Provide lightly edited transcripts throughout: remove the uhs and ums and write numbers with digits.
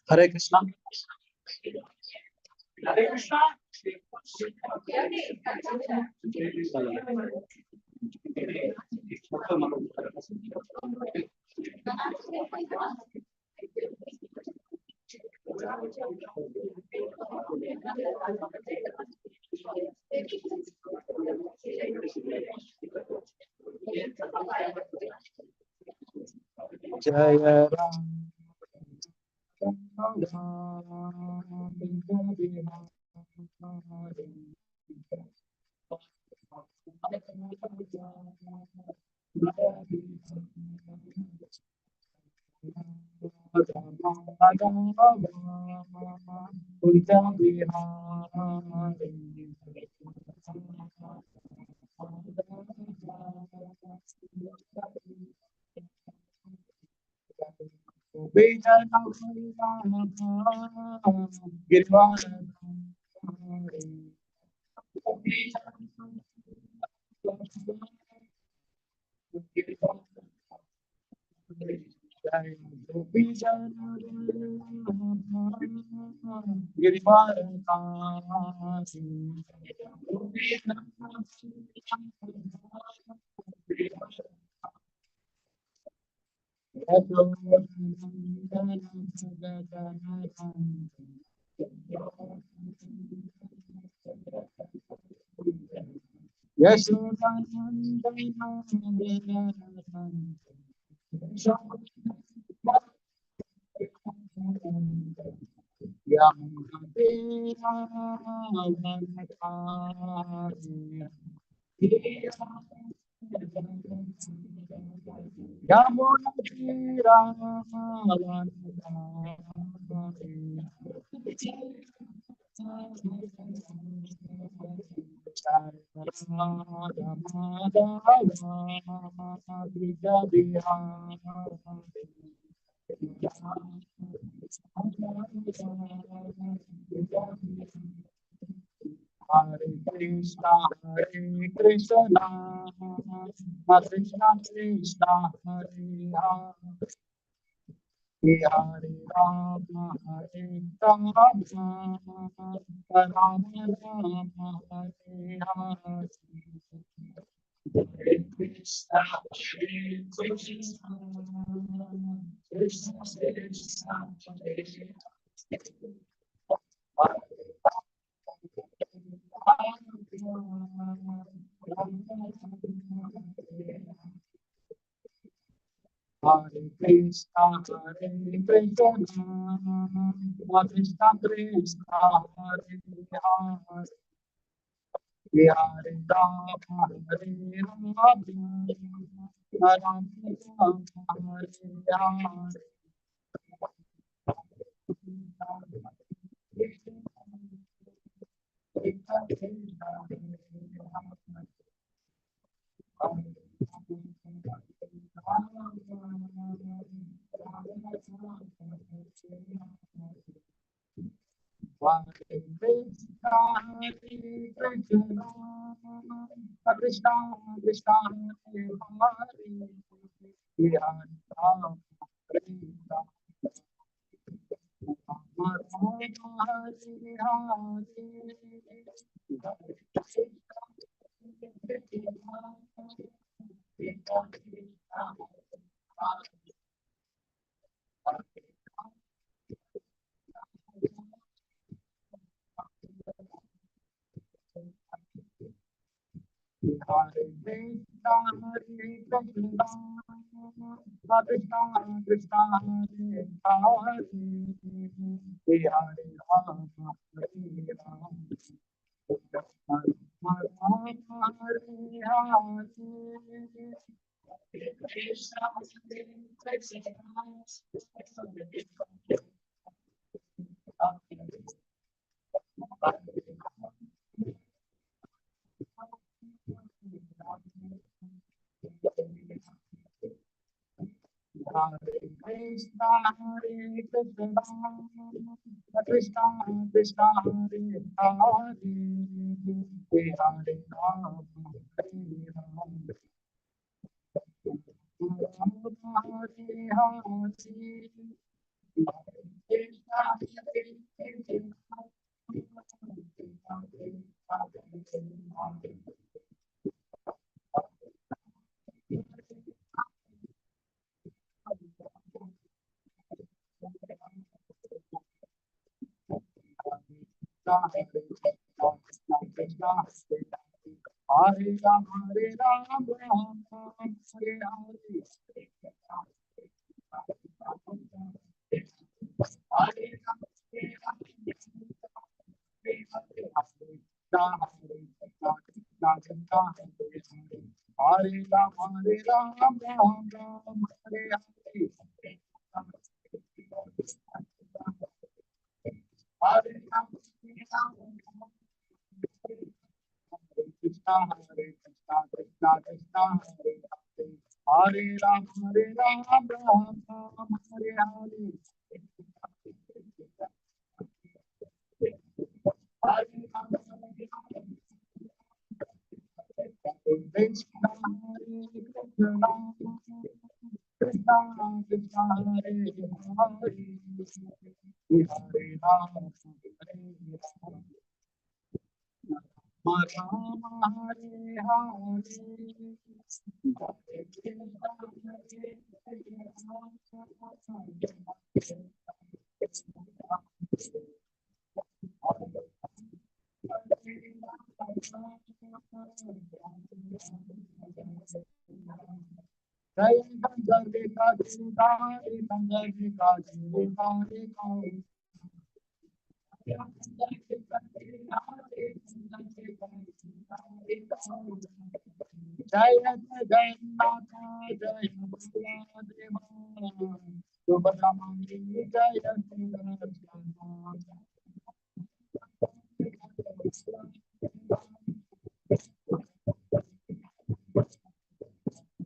Hare Krishna. Hare Krishna. Jaya Ram. Yes, Hare Krishna, Hare Krishna, Krishna Krishna, Hare Hare. Hare Rama, Hare Rama, Rama Rama, Hare Hare. Hare Krishna, Hare Krishna, Krishna Krishna, Hare Hare Krishna, Hare Krishna, Krishna Krishna, Hare Hare. Hare Rama, Hare Rama, Rama Rama, Hare Hare. Hare Krishna, Hare Krishna, Krishna Krishna, Hare Hare. Hare Rama, Hare Rama, Rama Rama, Hare Krishna, Hare Krishna, Krishna Krishna, Hare Krishna, Hare Krishna, Krishna Krishna, Hare Hare, Hare Rama, Hare Rama. Hare Ram, Hare Ram, Ram Ram, Hare Hare. Hare Ram, Hare Ram, Ram Ram, Hare Hare. Hare Ram, Krishna, Hare Krishna, Krishna Krishna, Hare Hare. Hare Ram, Hare Ram, Ram Ram, Hare Hare. Krishna, Hare Krishna, Krishna Krishna, Hare Hare. Hare Ram, Hare Ram. Rama, Hare Hare. Jai Gangadhika Jai Gangadhika Jai Jai Jai Mata Jai Deva Subramani Jai Jai Lakshmi Narasimha Jai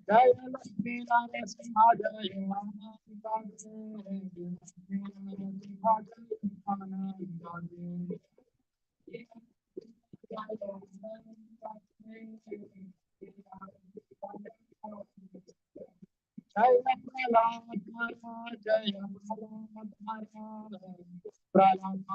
Jai Jai Prahlad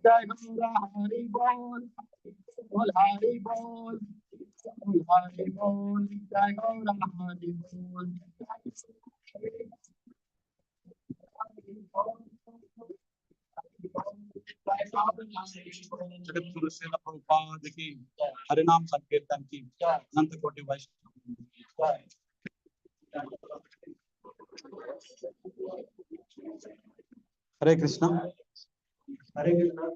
Jai Hari Bol, Hari Bol, Hari Bol, Jai Gaura Hari Bol. Jagat Guru Srila Prabhupada की हरिनाम संकीर्तन की अनंत कोटि वैष्णव की जय। हरे कृष्णा, हरे Krishna.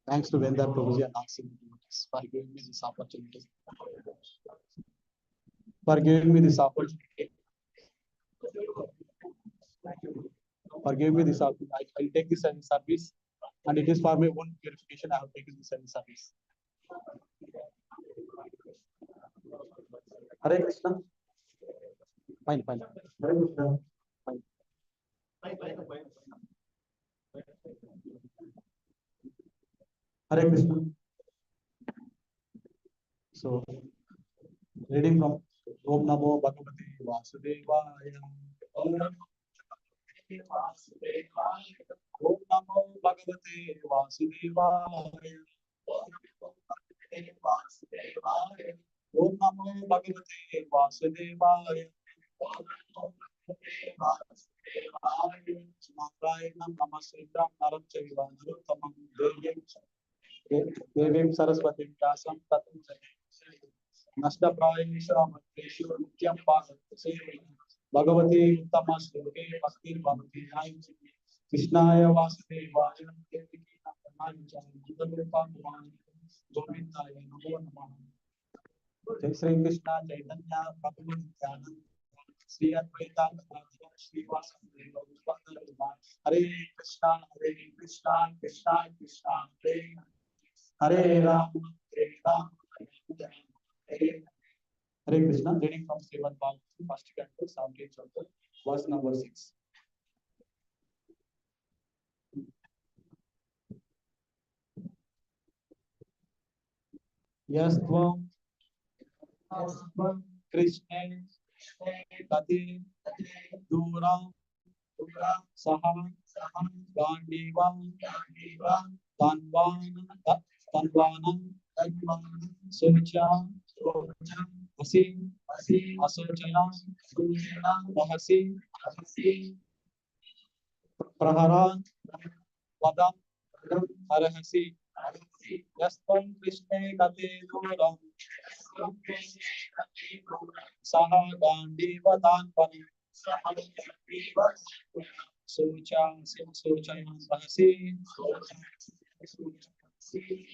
Thanks to Vendar Prabhuji and Nakshin for giving me this opportunity. For giving me this opportunity. For giving me this opportunity. I'll take this as a service, and it is for my own purification. I have taken this as a service. Hare Krishna. Fine. Hare Krishna. So, reading from Om Namo Bhagavate Vasudevaya. Om Namo Bhagavate Vasudevaya. Om Namo Bhagavate Vasudevaya. Narayanam Namasridham Naram Chaiva Narottamam Devim Saraswati Vyasam Tatam Nasta Prayesha Matreshu Nityam Pasat Bhagavati Uttama Sloke Bhakti Bhagavati Krishnaya Vasudevaya Devaki Nandanaya Govindaya Namo Namaha. Jai Sri Krishna Chaitanya Prabhu Nityananda Sri Advaita Sri Vasudeva Hare Krishna Krishna Krishna Hare Ram Hare Krishna. Reading from Srimad Bhagavatam, first canto, 17th chapter, verse number 6. Yes, Tvam Krishna Kati Dura Saha Gandiva Tanvana Socha Asi Asochaya Rahasi Prahara Vadam Arahasi Yastam Krishna Kate Duram Saha Gandiva Tanvana Sochayan Rahasi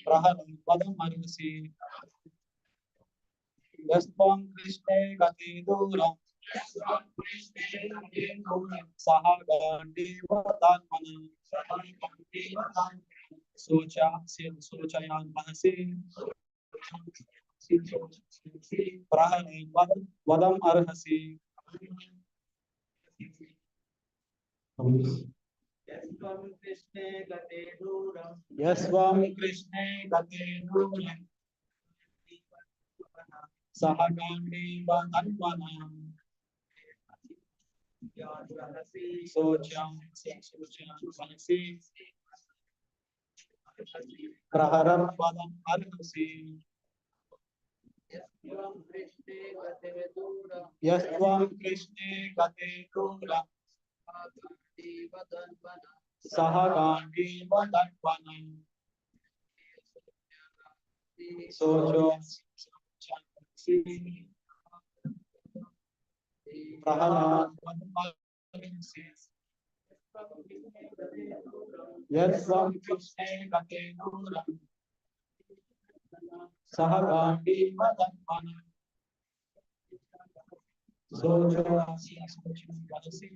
Praharam Vadam Arahasi Yastam Krishna Kate Duram Saha Gandiva Tanvana Sochayan Rahasi Praharam Vadam Arahasi. Yasvam Krishna Gate Duram Sahagandi Vatanvanam Socham Vanasi Praharam Vadam Arhasi Yasvam Krishna Gate Duram Sahagandi Vatanvanam Socham Praharam Vadam Arhasi Yasvam Krishna Gate Duram Sahagandi Vatanvanam Socham Vanasi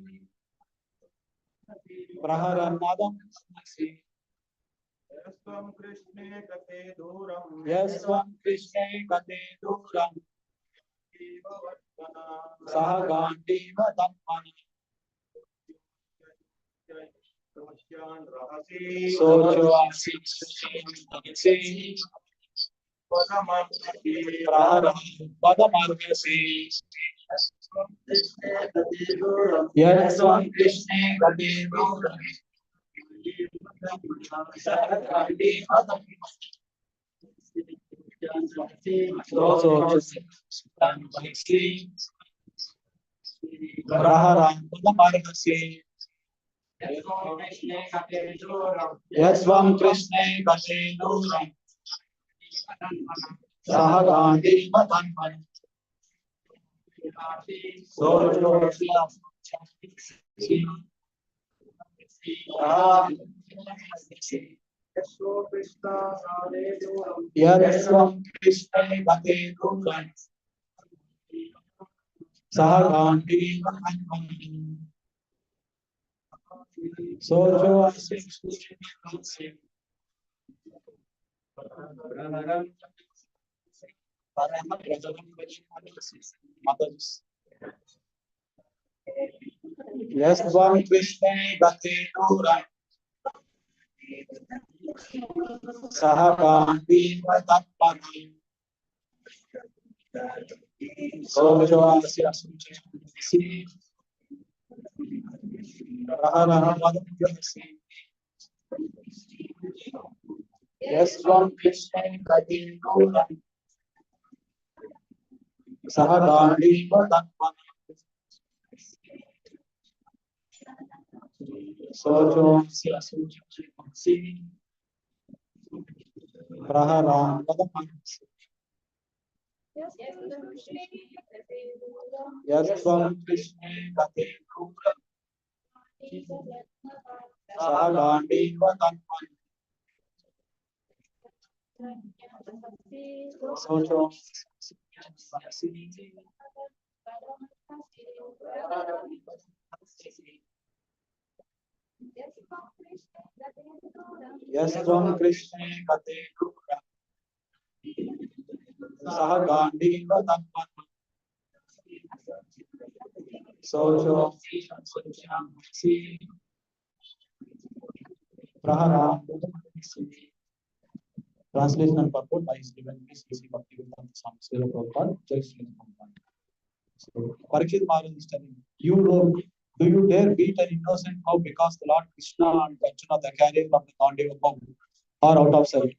Praharam Vadam Arhasi Yasvam Krishna Gate Duram Sahagandi Vatanvanam Socho Praharam Vadam Arhasi Yasvam Krishna Gate Duram Sahagandi Vatanvanam Praharam Vadam Arhasi Yasvam Krishna Gate Duram Sahagandi Vatanvanam Yasvam Krishna Gate Duram Sahagandi Vatanvanam Sojo Yes, Swam Krishna Bhakti Nura Sahagandi Vatapani Sojavasya Suchi Rahara Vadhyasi. Yes, Swam Krishna Bhakti Nura Sahagandi Vatapani Sojavasya Suchi Rahara Vadhyasi. Yes, Swam Krishna Bhakti Nura Sahagandi Vatapani Yes, Ram Krishna Kate Kura Sahagandi Vatamma Sojo Prahara. Translation and purport by His Divinity Sri Bhaktivedanta Swami Srila Prabhupada. Jai Sri Prabhupada. So, Parikshit Maharaj is telling, do you dare beat an innocent cow because the Lord Krishna and Arjuna, the carrier of the Gandhiva bow, are out of sight?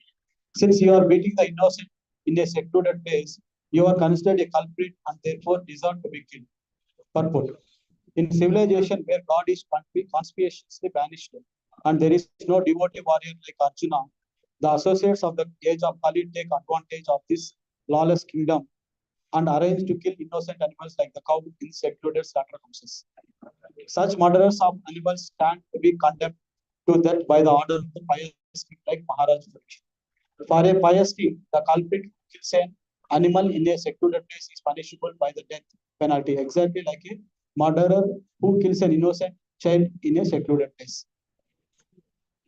Since you are beating the innocent in a secluded place, you are considered a culprit and therefore deserve to be killed. Purport. In civilization where God is conspicuously banished and there is no devotee warrior like Arjuna, the associates of the age of Kali take advantage of this lawless kingdom and arrange to kill innocent animals like the cow in secluded slaughterhouses. Such murderers of animals stand to be condemned to death by the order of the pious king like Maharaj. For a pious king, the culprit who kills an animal in a secluded place is punishable by the death penalty, exactly like a murderer who kills an innocent child in a secluded place.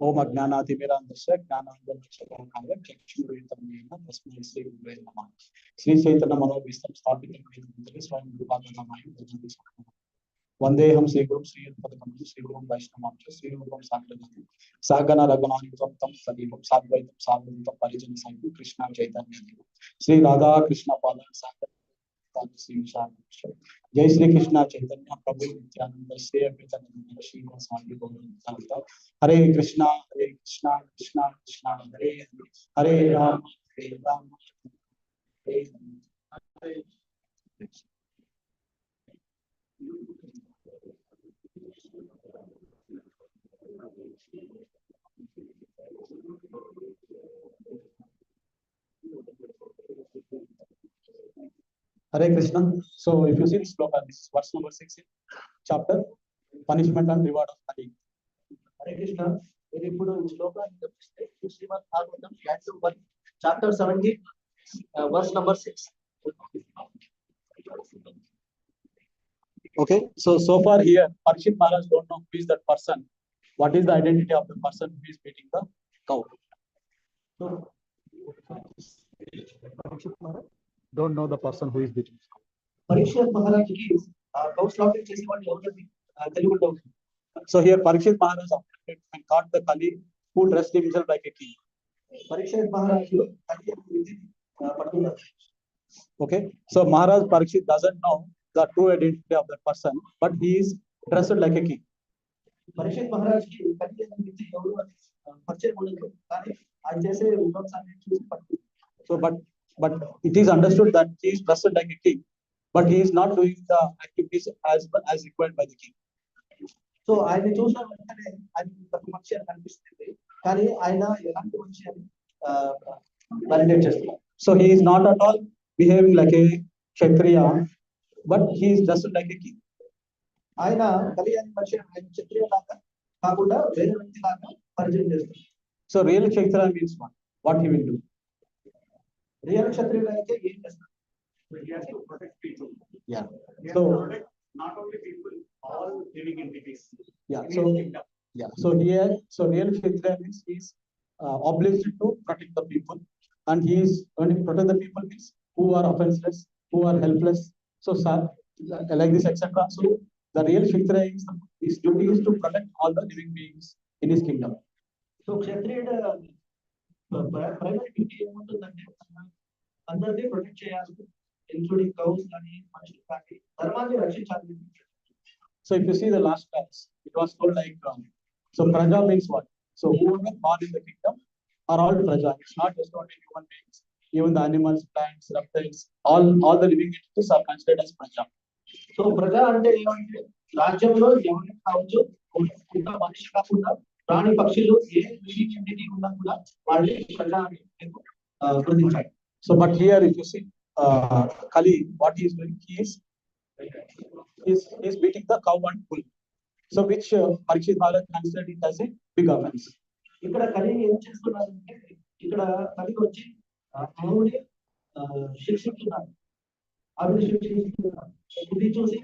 Om Ajnanatimirandasya Jnanandamachakaya Chakshuritamayena Tasmai Sri Gurave Namah. Sri Chaitanya Manobhistam Sthapitam Vedantare Swayam Rupadanamayi Bhajanti Sakhamah. Vandeham Sri Guru Sri Padakam Sri Guru Vaishnavamcha Sri Rupam Sagradatam Sagana Raghunanitam Tam Sadipam Sadvaitam Sadvaitam Parijana Saitu Krishna Chaitanya Deva Sri Radha Krishna Padan Sagar Sri Vishal Jai Sri Krishna Chaitanya Prabhu Nityananda Sri Advaita Sri Vasadi Gauranga Hare Krishna Krishna Krishna Hare Hare Ram Hare Ram Hare Hare. Hare Krishna. So if you see this sloka, this is verse number 6 in chapter Punishment and Reward of Hari. Hare Krishna. Very good sloka in the Srimad Bhagavatam, chapter 17, verse number 6. Okay, so far here, Parikshit Maharaj don't know who is that person. What is the identity of the person who is beating the cow? So, Parikshit Maharaj don't know the person who is beating the cow. Parikshit Maharaj is cow slaughter chasing what Telugu. So here Parikshit Maharaj and caught the Kali who dressed himself like a king. Parikshit Maharaj okay, so Maharaj Parikshit doesn't know the true identity of that person, but he is dressed like a king. Parikshit Maharaj so but it is understood that he is dressed like a king, but he is not doing the activities as required by the king. So ఆయన చూసిన వెంటనే ఆయన ఒక మనిషి అని కనిపిస్తుంది, కానీ ఆయన ఎలాంటి మనిషి అని validate చేస్తున్నారు. So he is not at all behaving like a kshatriya, but he is just like a king. ఆయన కలి అని మనిషి ఆయన క్షత్రియ లాగా కాకుండా వేరే వ్యక్తి లాగా పరిచయం చేస్తారు. So real kshatriya means what he will do? Real kshatriya అయితే ఏం చేస్తారు? He has to protect people. Yeah. So not only people, all living entities. Yeah. So here, so real kshatriya means he is obliged to protect the people, and he is going to protect the people means who are offenseless, who are helpless. So like this, etc. So The real Kshatriya is his duty is to protect all the living beings in his kingdom. So క్షత్రియుడు primary duty ఏముంటుందంటే అందరినీ protect చేయాలి, including cows కానీ మనుషులు కానీ ధర్మాన్ని రక్షించాలి. So if you see the last class, it was told like so praja means what? So whoever born in the kingdom are all praja. It's not just only human beings, even the animals, plants, reptiles, all the living entities are considered as praja. So ప్రజ అంటే ఏమంటే రాజ్యంలో ఎవరైనా కావచ్చు, మనిషి కాకుండా ప్రాణి పక్షులు ఏ లివింగ్ ఎంటిటీ ఉన్నా కూడా వాళ్ళని ప్రజ అని గుర్తించాలి. So but here if you see Kali, what he is doing, he is beating the cow and bull. So which Parikshit Maharaj considered it as a big offense. ఇక్కడ కలి ఏం చేస్తున్నారంటే ఇక్కడ కలికి వచ్చి ఆవుని శిక్షిస్తున్నారు, ఆవిడ శిక్షిస్తున్నారు. ఇది చూసి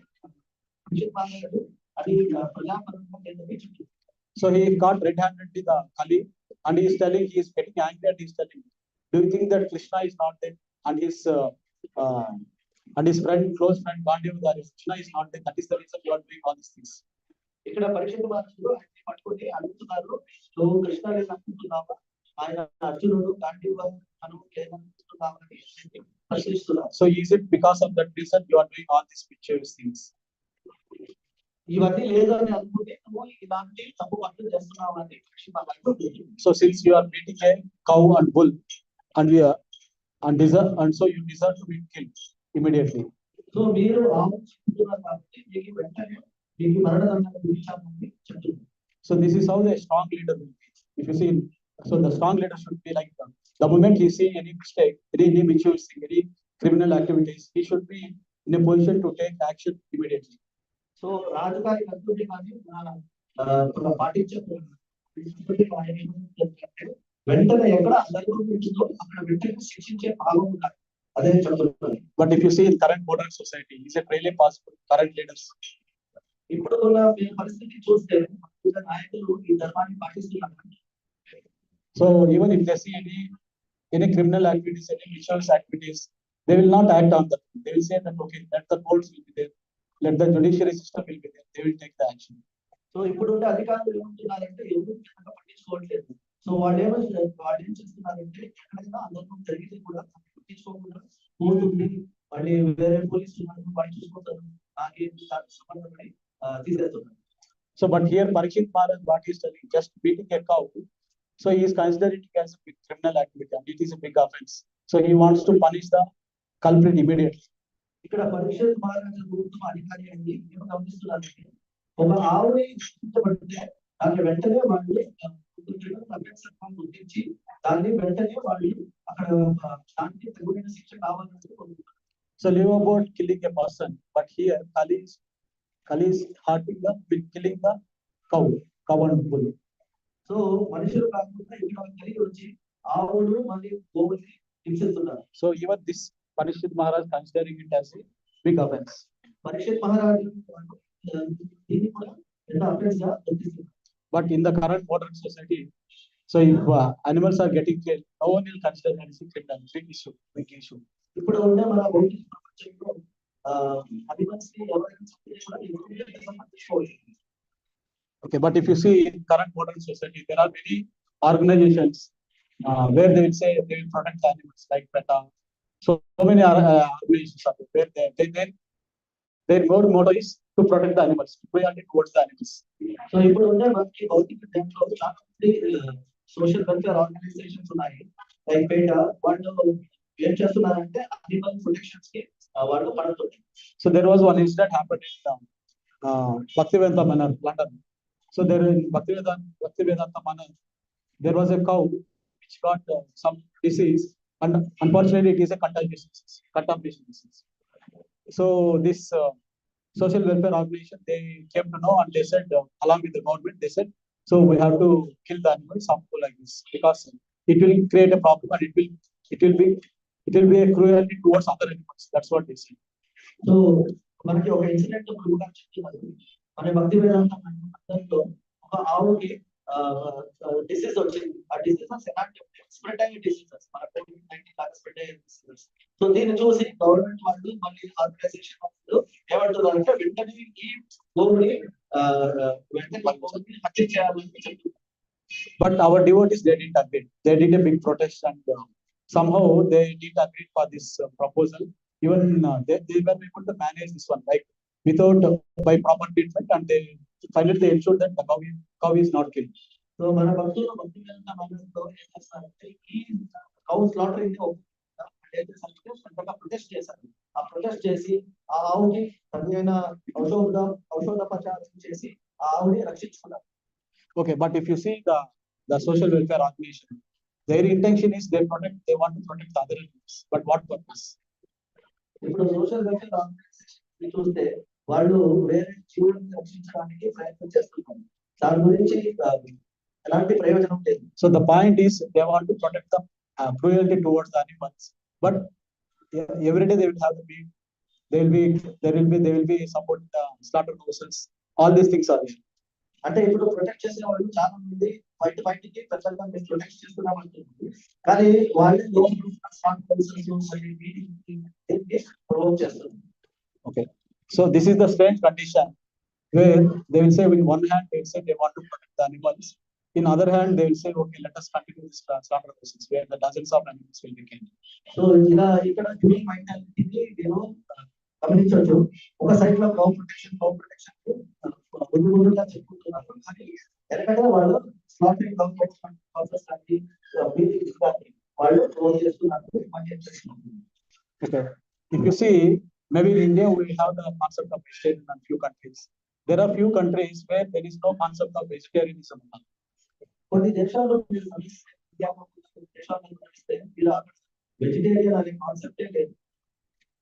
పరీక్షిత్ మహారాజు అది ప్రజాపరంగా కిందకి. So he caught red-handed the Kali and he is telling, he is getting angry and he is telling, do you think that Krishna is not there and his friend, close friend Pandya, Krishna is not there, that is the reason you are doing all these things. ఇక్కడ పరీక్షిత్ మహారాజు ఆయన్ని పట్టుకొని అడుగుతున్నారు, నువ్వు కృష్ణ అనుకుంటున్నావా, ఆయన అర్జునుడు గాంధీవ అను లేదనుకుంటున్నావని ప్రశ్నిస్తున్నారు. So is it because of that reason you are doing all these pictures things? ఇవన్నీ లేదు అని అనుకుంటే నువ్వు ఇలాంటి తప్పు పనులు చేస్తున్నావు అని పరీక్షిత్ మహారాజు. So since you are beating a cow and bull and so you deserve to be killed immediately. So మీరు ఆలోచిస్తున్నారు కాబట్టి మీకు వెంటనే మీకు మరణదండన విధించాలని చెప్తున్నారు. So this is how the strong leader will be. If you see, so the strong leader should be like the moment he see any mistake, any misuse, any criminal activities, he should be in a position to take action immediately. So రాజుగారి కర్తవ్యం కానీ పాటించే వెంటనే ఎక్కడ ఉంటుందో అక్కడ వెంటనే శిక్షించే భాగం ఉండాలి, అదే చెప్తున్నారు. But if you see in current modern society, is it really possible? Current leaders. ఇప్పుడు ఉన్న పరిస్థితి చూస్తే నాయకులు ఈ ధర్మాన్ని పాటిస్తున్నారు. So even if they see any criminal activities, any mischievous activities, they will not act on that. They will say that okay, let the courts will be there, let the judiciary system will be there. They will take the action. So ఇప్పుడు ఉండే అధికారులు ఏమంటున్నారంటే ఎవరు పట్టించుకోవట్లేదు. So వాళ్ళు ఏం చేస్తున్నారంటే ఎక్కడైనా అందరం జరిగితే కూడా పట్టించుకోకుండా పోతుంది, మళ్ళీ వేరే పోలీసులు వాళ్ళు చూసుకుంటారు, నాకేం సంబంధమని తీసేస్తున్నారు. So but here Parikshit Maharaj, what he is telling, just beating a cow, so he is considering it as a big criminal activity and it is a big offense. So he wants to punish the culprit immediately. ఇక్కడ పరీక్షిత్ మహారాజు ప్రభుత్వం అధికారి అండి ఏమో గమనిస్తున్నారంటే ఒక ఆవుని శిక్షించబడితే దాన్ని వెంటనే వాళ్ళు గుర్తించి దాన్ని వెంటనే వాళ్ళు అక్కడ దానికి తగిన శిక్ష కావాలని. So leave about killing a person, but here Kali is killing the cow and bull. So మనుషులు కాకుండా ఇక్కడ కలిగి వచ్చి ఆవులు మరియు గోవుల్ని హింసిస్తున్నారు. So even this Parikshit Maharaj considering it as a big offense. Parikshit మహారాజు దీన్ని కూడా పెద్ద అఫెన్స్ గా గుర్తిస్తున్నారు. But in the current modern society, so if animals are getting killed, no one will consider that as a criminal. Big issue. ఇప్పుడు ఉండే మన భౌతిక ప్రపంచంలో అనిమల్స్ ని ఎవరైనా పట్టించుకోవచ్చు. Okay, but if you see in current modern society, there are many organizations where they will say they will protect the animals, like PETA. So many organizations are there where their motto is to protect the animals, priority towards the animals. So ఇప్పుడు ఉండే మనకి భౌతిక దాంట్లో చాలా social welfare organisations ఉన్నాయి, like పేట. వాళ్ళు ఏం చేస్తున్నారంటే అనిమల్ ప్రొటెక్షన్స్ కి వాళ్ళు పడుతుంది. So there was one incident happened in Bhaktivedanta Manor, London. So there in Bhaktivedanta Manor, there was a cow which got some disease, and unfortunately it is a contamination disease. So this social welfare organization, they came to know and they said, along with the government, they said, so we have to kill the animals harmful like this because it will create a problem and it will be a cruelty towards other animals. That's what they said. So మనకి ఒక incident కూడా చెప్తున్నారు. మన భక్తి వేదాంత మండలంలో ఒక ఆవుకి disease వచ్చింది. ఆ డిసీజెస్ ఎలాంటి స్ప్రెడ్ అయ్యే డిసీజెస్, మన COVID-19 లాగా స్ప్రెడ్ అయ్యే డిసీజెస్. సో దీన్ని చూసి గవర్నమెంట్ వాళ్ళు మళ్ళీ ఆర్గనైజేషన్ వాళ్ళు ఏమంటున్నారంటే వెంటనే ఈ గోవుని వెంటనే గోవుని హత్య చేయాలని చెప్తున్నారు. But our devotees, they didn't agree. They did a big protest and somehow they didn't agree for this proposal. Even they were able to manage this one, like without by proper treatment, and they finally they ensured that the cow is not killed. So మన భక్తులు భక్తులంతా ఏం చేస్తారంటే ఈ cow slaughtering protest చేశారు. ఆ protest చేసి ఆ ఆవుని సరైన ఔషధోపచారం చేసి ఆ ఆవుని రక్షించుకున్నారు. Okay, but if you see the social welfare organization, their intention is they want to protect the other animals. But what purpose? ఇప్పుడు సోషల్ వెల్ఫేర్ ఆర్గనైజేషన్ చూస్తే వాళ్ళు వేరే జీవులను రక్షించడానికి ప్రయత్నం చేస్తున్నారు. దాని గురించి ఎలాంటి ప్రయోజనం లేదు. So the point is they want to protect the cruelty towards the animals. But every day they will have the meat. They will be support the slaughter houses. All these things are there. అంటే ఇప్పుడు protect చేసే వాళ్ళు చాలా మంది బయటికి ప్రజలుగా మేము protect చేస్తున్నాం అంటున్నారు. కానీ వాళ్ళే ప్రొవోక్ చేస్తున్నారు. Okay, so this is the strange condition where they will say in one hand they will say they want to protect the animals, in other hand they will say okay let us continue this slaughter process where the dozens of animals will be killed. So ఇలా ఇక్కడ during మెంటాలిటీని నేను గమనించవచ్చు. ఒక side లో cow protection ముందుగా చెప్పుకుంటున్నారు. కానీ ఎందుకంటే వాళ్ళు స్లాటరింగ్ ప్రాసెస్ కానీ వాళ్ళు ప్రొవోక్ చేస్తున్నారు. Okay, if you see maybe in India we have the concept of vegetarian in few countries. There are few countries where there is no concept of vegetarianism. కొన్ని దేశాల్లో వెజిటేరియన్ అనే కాన్సెప్టే లేదు.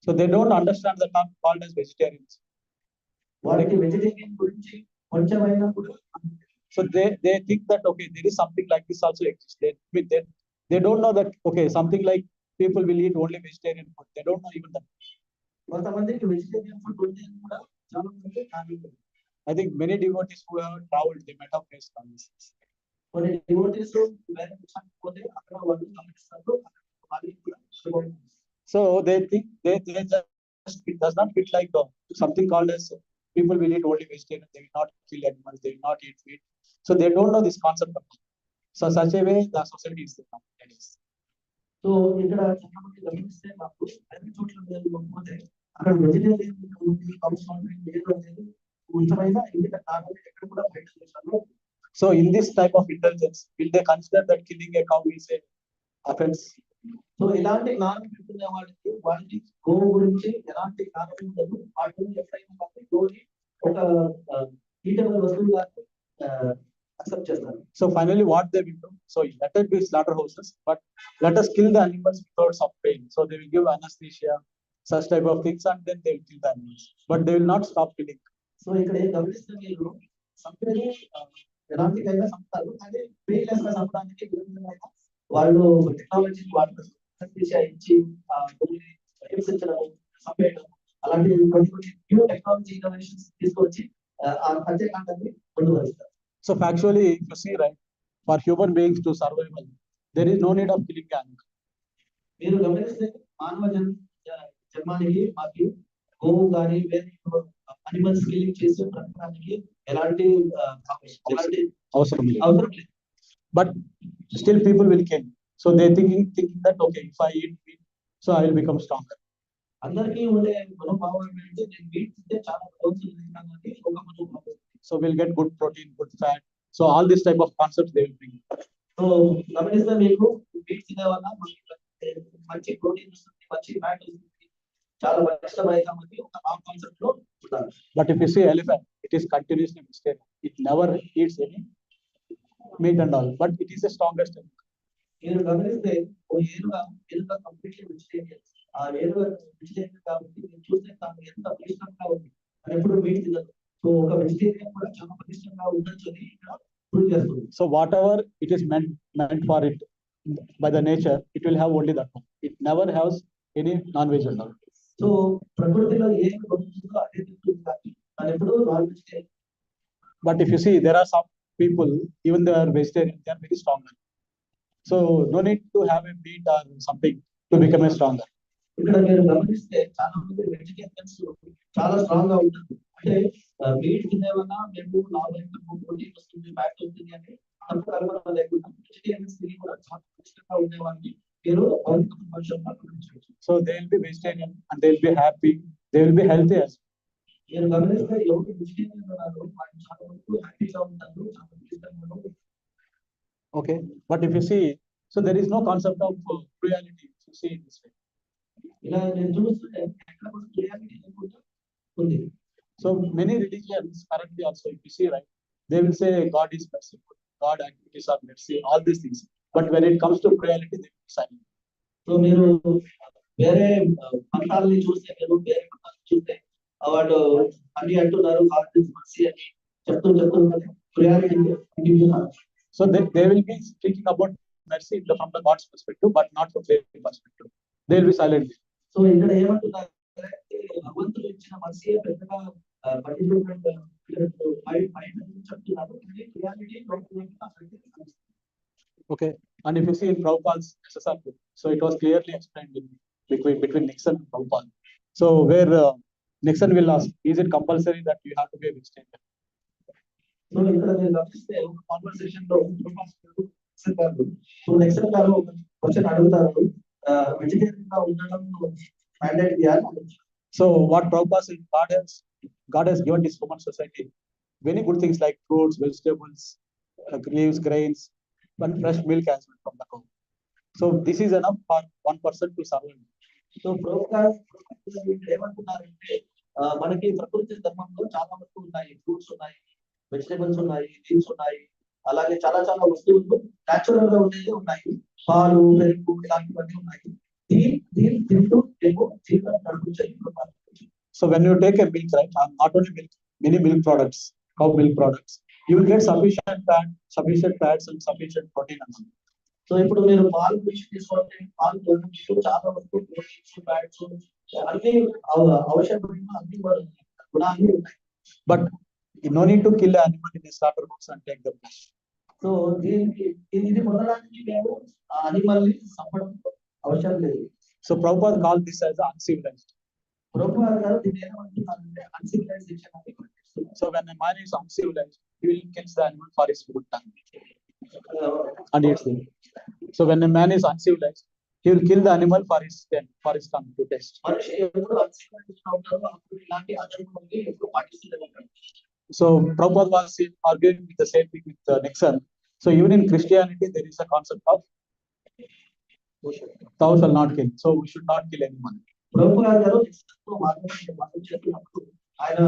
So they don't understand the term called as vegetarians. వాళ్ళకి vegetarian గురించి కొంచెమైనా కూడా So they think that okay there is something like this also exists. They don't know that okay something like people will eat only vegetarian food. They don't know even that. కొంతమందికి vegetarian food ఉంది అని కూడా చాలా మంది కాదు. I think many devotees who have traveled they might have faced conditions. కొన్ని devotees వేరే దేశానికి పోతే అక్కడ వాళ్ళు గమనిస్తారు. So they think they just it does not fit like something called as people will eat only vegetarian. They will not kill animals. They will not eat meat. So they don't know this concept of. So such a way the society is nowadays. So ఇక్కడ చాలా మంది గమనిస్తే నాకు అన్ని చోట్ల పోతే అక్కడ vegetarian లేదు అనేది కొంచెమైనా ఎందుకంటే నార్మల్ ఎక్కడ కూడా బయట దేశాల్లో. So in this type of intelligence, will they consider that killing a cow is a offense? So ఇలాంటి జ్ఞానం పెట్టుకునే వాళ్ళకి గోవు గురించి ఎలాంటి జ్ఞానం ఉండదు. వాటిని ఎప్పుడైనా కానీ గోవుని ఒక ఈటబుల్ వస్తువుగా అక్సెప్ట్ చేస్తారు. So finally what they will do? So let it be slaughterhouses, but let us kill the animals without some pain. So they will give anesthesia, such type of things, and then they will kill the animals. But they will not stop killing. So ఇక్కడ ఏం గమనిస్తే మీరు సంపేది ఎలాంటికైనా సంపుతారు. కానీ painless గా సంపడానికి వాళ్ళు టెక్నాలజీని వాడతారు. ఇచ్చి హింసించడం, సంపేయడం అలాంటి కొన్ని న్యూ టెక్నాలజీ ఇన్నోవేషన్స్ తీసుకొచ్చి ఆ హత్యాకాండాన్ని పొందుపరుస్తారు. So factually, if you see right, for human beings to survival, there is no need of killing an animal. మీరు గమనిస్తే మానవ జన్మానికి మాకు గోవు కానీ వేరే అనిమల్స్ కిల్లింగ్ చేసి బ్రతకడానికి ఎలాంటి అవసరం లేదు. అవసరం లేదు. But still people will kill. So they thinking that okay, if I eat meat, so I will become stronger. అందరికీ ఉండే మనోభావం ఏంటంటే నేను మీట్ తింటే చాలా బాగుంటుంది ఒక మనోభావం. So we'll get good protein, good fat. So all these type of concepts they will bring. So గమనిస్తే మీకు మీట్ తినే వల్ల మంచి ప్రోటీన్ వస్తుంది, మంచి ఫ్యాట్ వస్తుంది, చాలా బలిష్టమైనది ఒక నాన్ కాన్సెప్ట్ లో ఉంటారు. But if you see elephant, it is continuously vegetarian. It never eats any meat and all. But it is the strongest. మీరు గమనిస్తే ఓ ఏనుగా కంప్లీట్లీ వెజిటేరియన్. ఆ ఏనుగా వెజిటేరియన్ కాబట్టి మీరు చూస్తే తను ఎంత బలిష్టంగా ఉంది. అది ఎప్పుడు మీట్ తినదు. సో ఒక వెజిటేరియన్ కూడా చాలా బలిష్టంగా ఉండొచ్చు అని ఇక్కడ ప్రూవ్ చేస్తుంది. So whatever it is meant for it by the nature, it will have only that one. It never has any non-veg and all. So ప్రకృతిలో ఏమి దొరుకుతుందో అదే తింటుంది కానీ అది ఎప్పుడు non vegetarian. But if you see, there are some people, even they are vegetarian, they are very strong. So no need to have a meat or something to become a stronger. ఇక్కడ మీరు గమనిస్తే చాలా మంది vegetarians చాలా strong గా ఉంటారు. అంటే meet తినేవన్నా మేము లాభం ప్రోటీన్ వస్తుంది, ఫ్యాట్ వస్తుంది అని తప్పు కల్పన లేకుండా వెజిటేరియన్స్ తిని కూడా చాలా ఇష్టంగా ఉండేవాడిని మీరు భవిష్యత్తులో గమనించవచ్చు. So they will be vegetarian and they will be happy, they will be healthy as well. మీరు గమనిస్తే ఎవరు వెజిటేరియన్ ఉన్నారు వాళ్ళు చాలా వరకు హ్యాపీగా ఉంటారు, చాలా ఇష్టంగా ఉంటారు. Okay, but if you see, so there is no concept of cruelty if you see in this way. ఇలా నేను చూస్తుంటే ఎక్కడ కూడా క్లియారిటీ లేకుండా ఉంది. So many religions currently also, if you see, right, they will say God is merciful, God activities are mercy, all these things. But when it comes to cruelty, they will be silent. So మీరు వేరే మతాలని చూస్తే, మీరు వేరే మతాలను చూస్తే వాళ్ళు అన్ని అంటున్నారు గాడ్ ఇస్ మర్సీ అని చెప్తున్నారు. క్రియాలిటీ So they will be speaking about mercy from the God's perspective, but not from their perspective. They will be silent. So ఇక్కడ ఏమంటున్నారు, భగవంతుడు ఇచ్చిన మర్సీ పెద్దగా చెప్తున్నారు. క్రియాలిటీ Okay, and if you see in Prabhupada's SSR book, so it was clearly explained between Nixon and Prabhupada. So where Nixon will ask, is it compulsory that you have to be a vegetarian? So ఇక్కడ నేను గమనిస్తే ఒక conversation లో next గారు question అడుగుతారు, vegetarian గా ఉండడం mandatory. So what Prabhupada said, God has given this human society many good things like fruits, vegetables, leaves, grains, and fresh milk as well from the cow. So this is enough for one person to survive. So ప్రభుత్వాలు ఏమంటున్నారంటే మనకి ప్రకృతి ధర్మంలో చాలా వస్తువులు ఉన్నాయి, fruits ఉన్నాయి, vegetables ఉన్నాయి, లీవ్స్ ఉన్నాయి, అలాగే చాలా చాలా వస్తువులు న్యాచురల్ గా ఉండేవి ఉన్నాయి, పాలు, పెరుగు ఇలాంటివన్నీ ఉన్నాయి. దీని తింటూ ఏమో జీవితం నడుపుతాయి. So when you take a milk, right, not only milk, many milk products, cow milk products, you will get sufficient fats and sufficient protein. So ఇప్పుడు మీరు పాలు తీసుకోవాలి, పాలు చాలా వరకు ప్రోటీన్స్, ఫ్యాట్స్ అన్ని అవసరమైన అన్ని గుణాలు ఉన్నాయి. But you no need to kill an animal in a slaughterhouse and take the flesh. So దీనికి ఇది పొందడానికి మేము అనిమల్ ని చంపడం అవసరం లేదు. So Prabhupada called this as uncivilized. Prabhupada గారు దీన్ని ఏమంటున్నారంటే అన్సివిలైజేషన్ అని. So when a man is uncivilized, he will kill the animal for his food time and eats them. So when a man is uncivilized, he will kill the animal for his tongue to taste. మనిషి ఎప్పుడు uncivilised అవుతారో అప్పుడు ఇలాంటి ఆచరణలు ఎప్పుడు పాటిస్తూనే ఉంటారు. So Prabhupada was arguing with the same thing with Nixon. So even in Christianity, there is a concept of thou shall not kill. So we should not kill anyone. Prabhupada గారు వాదన చేస్తున్నప్పుడు ఆయన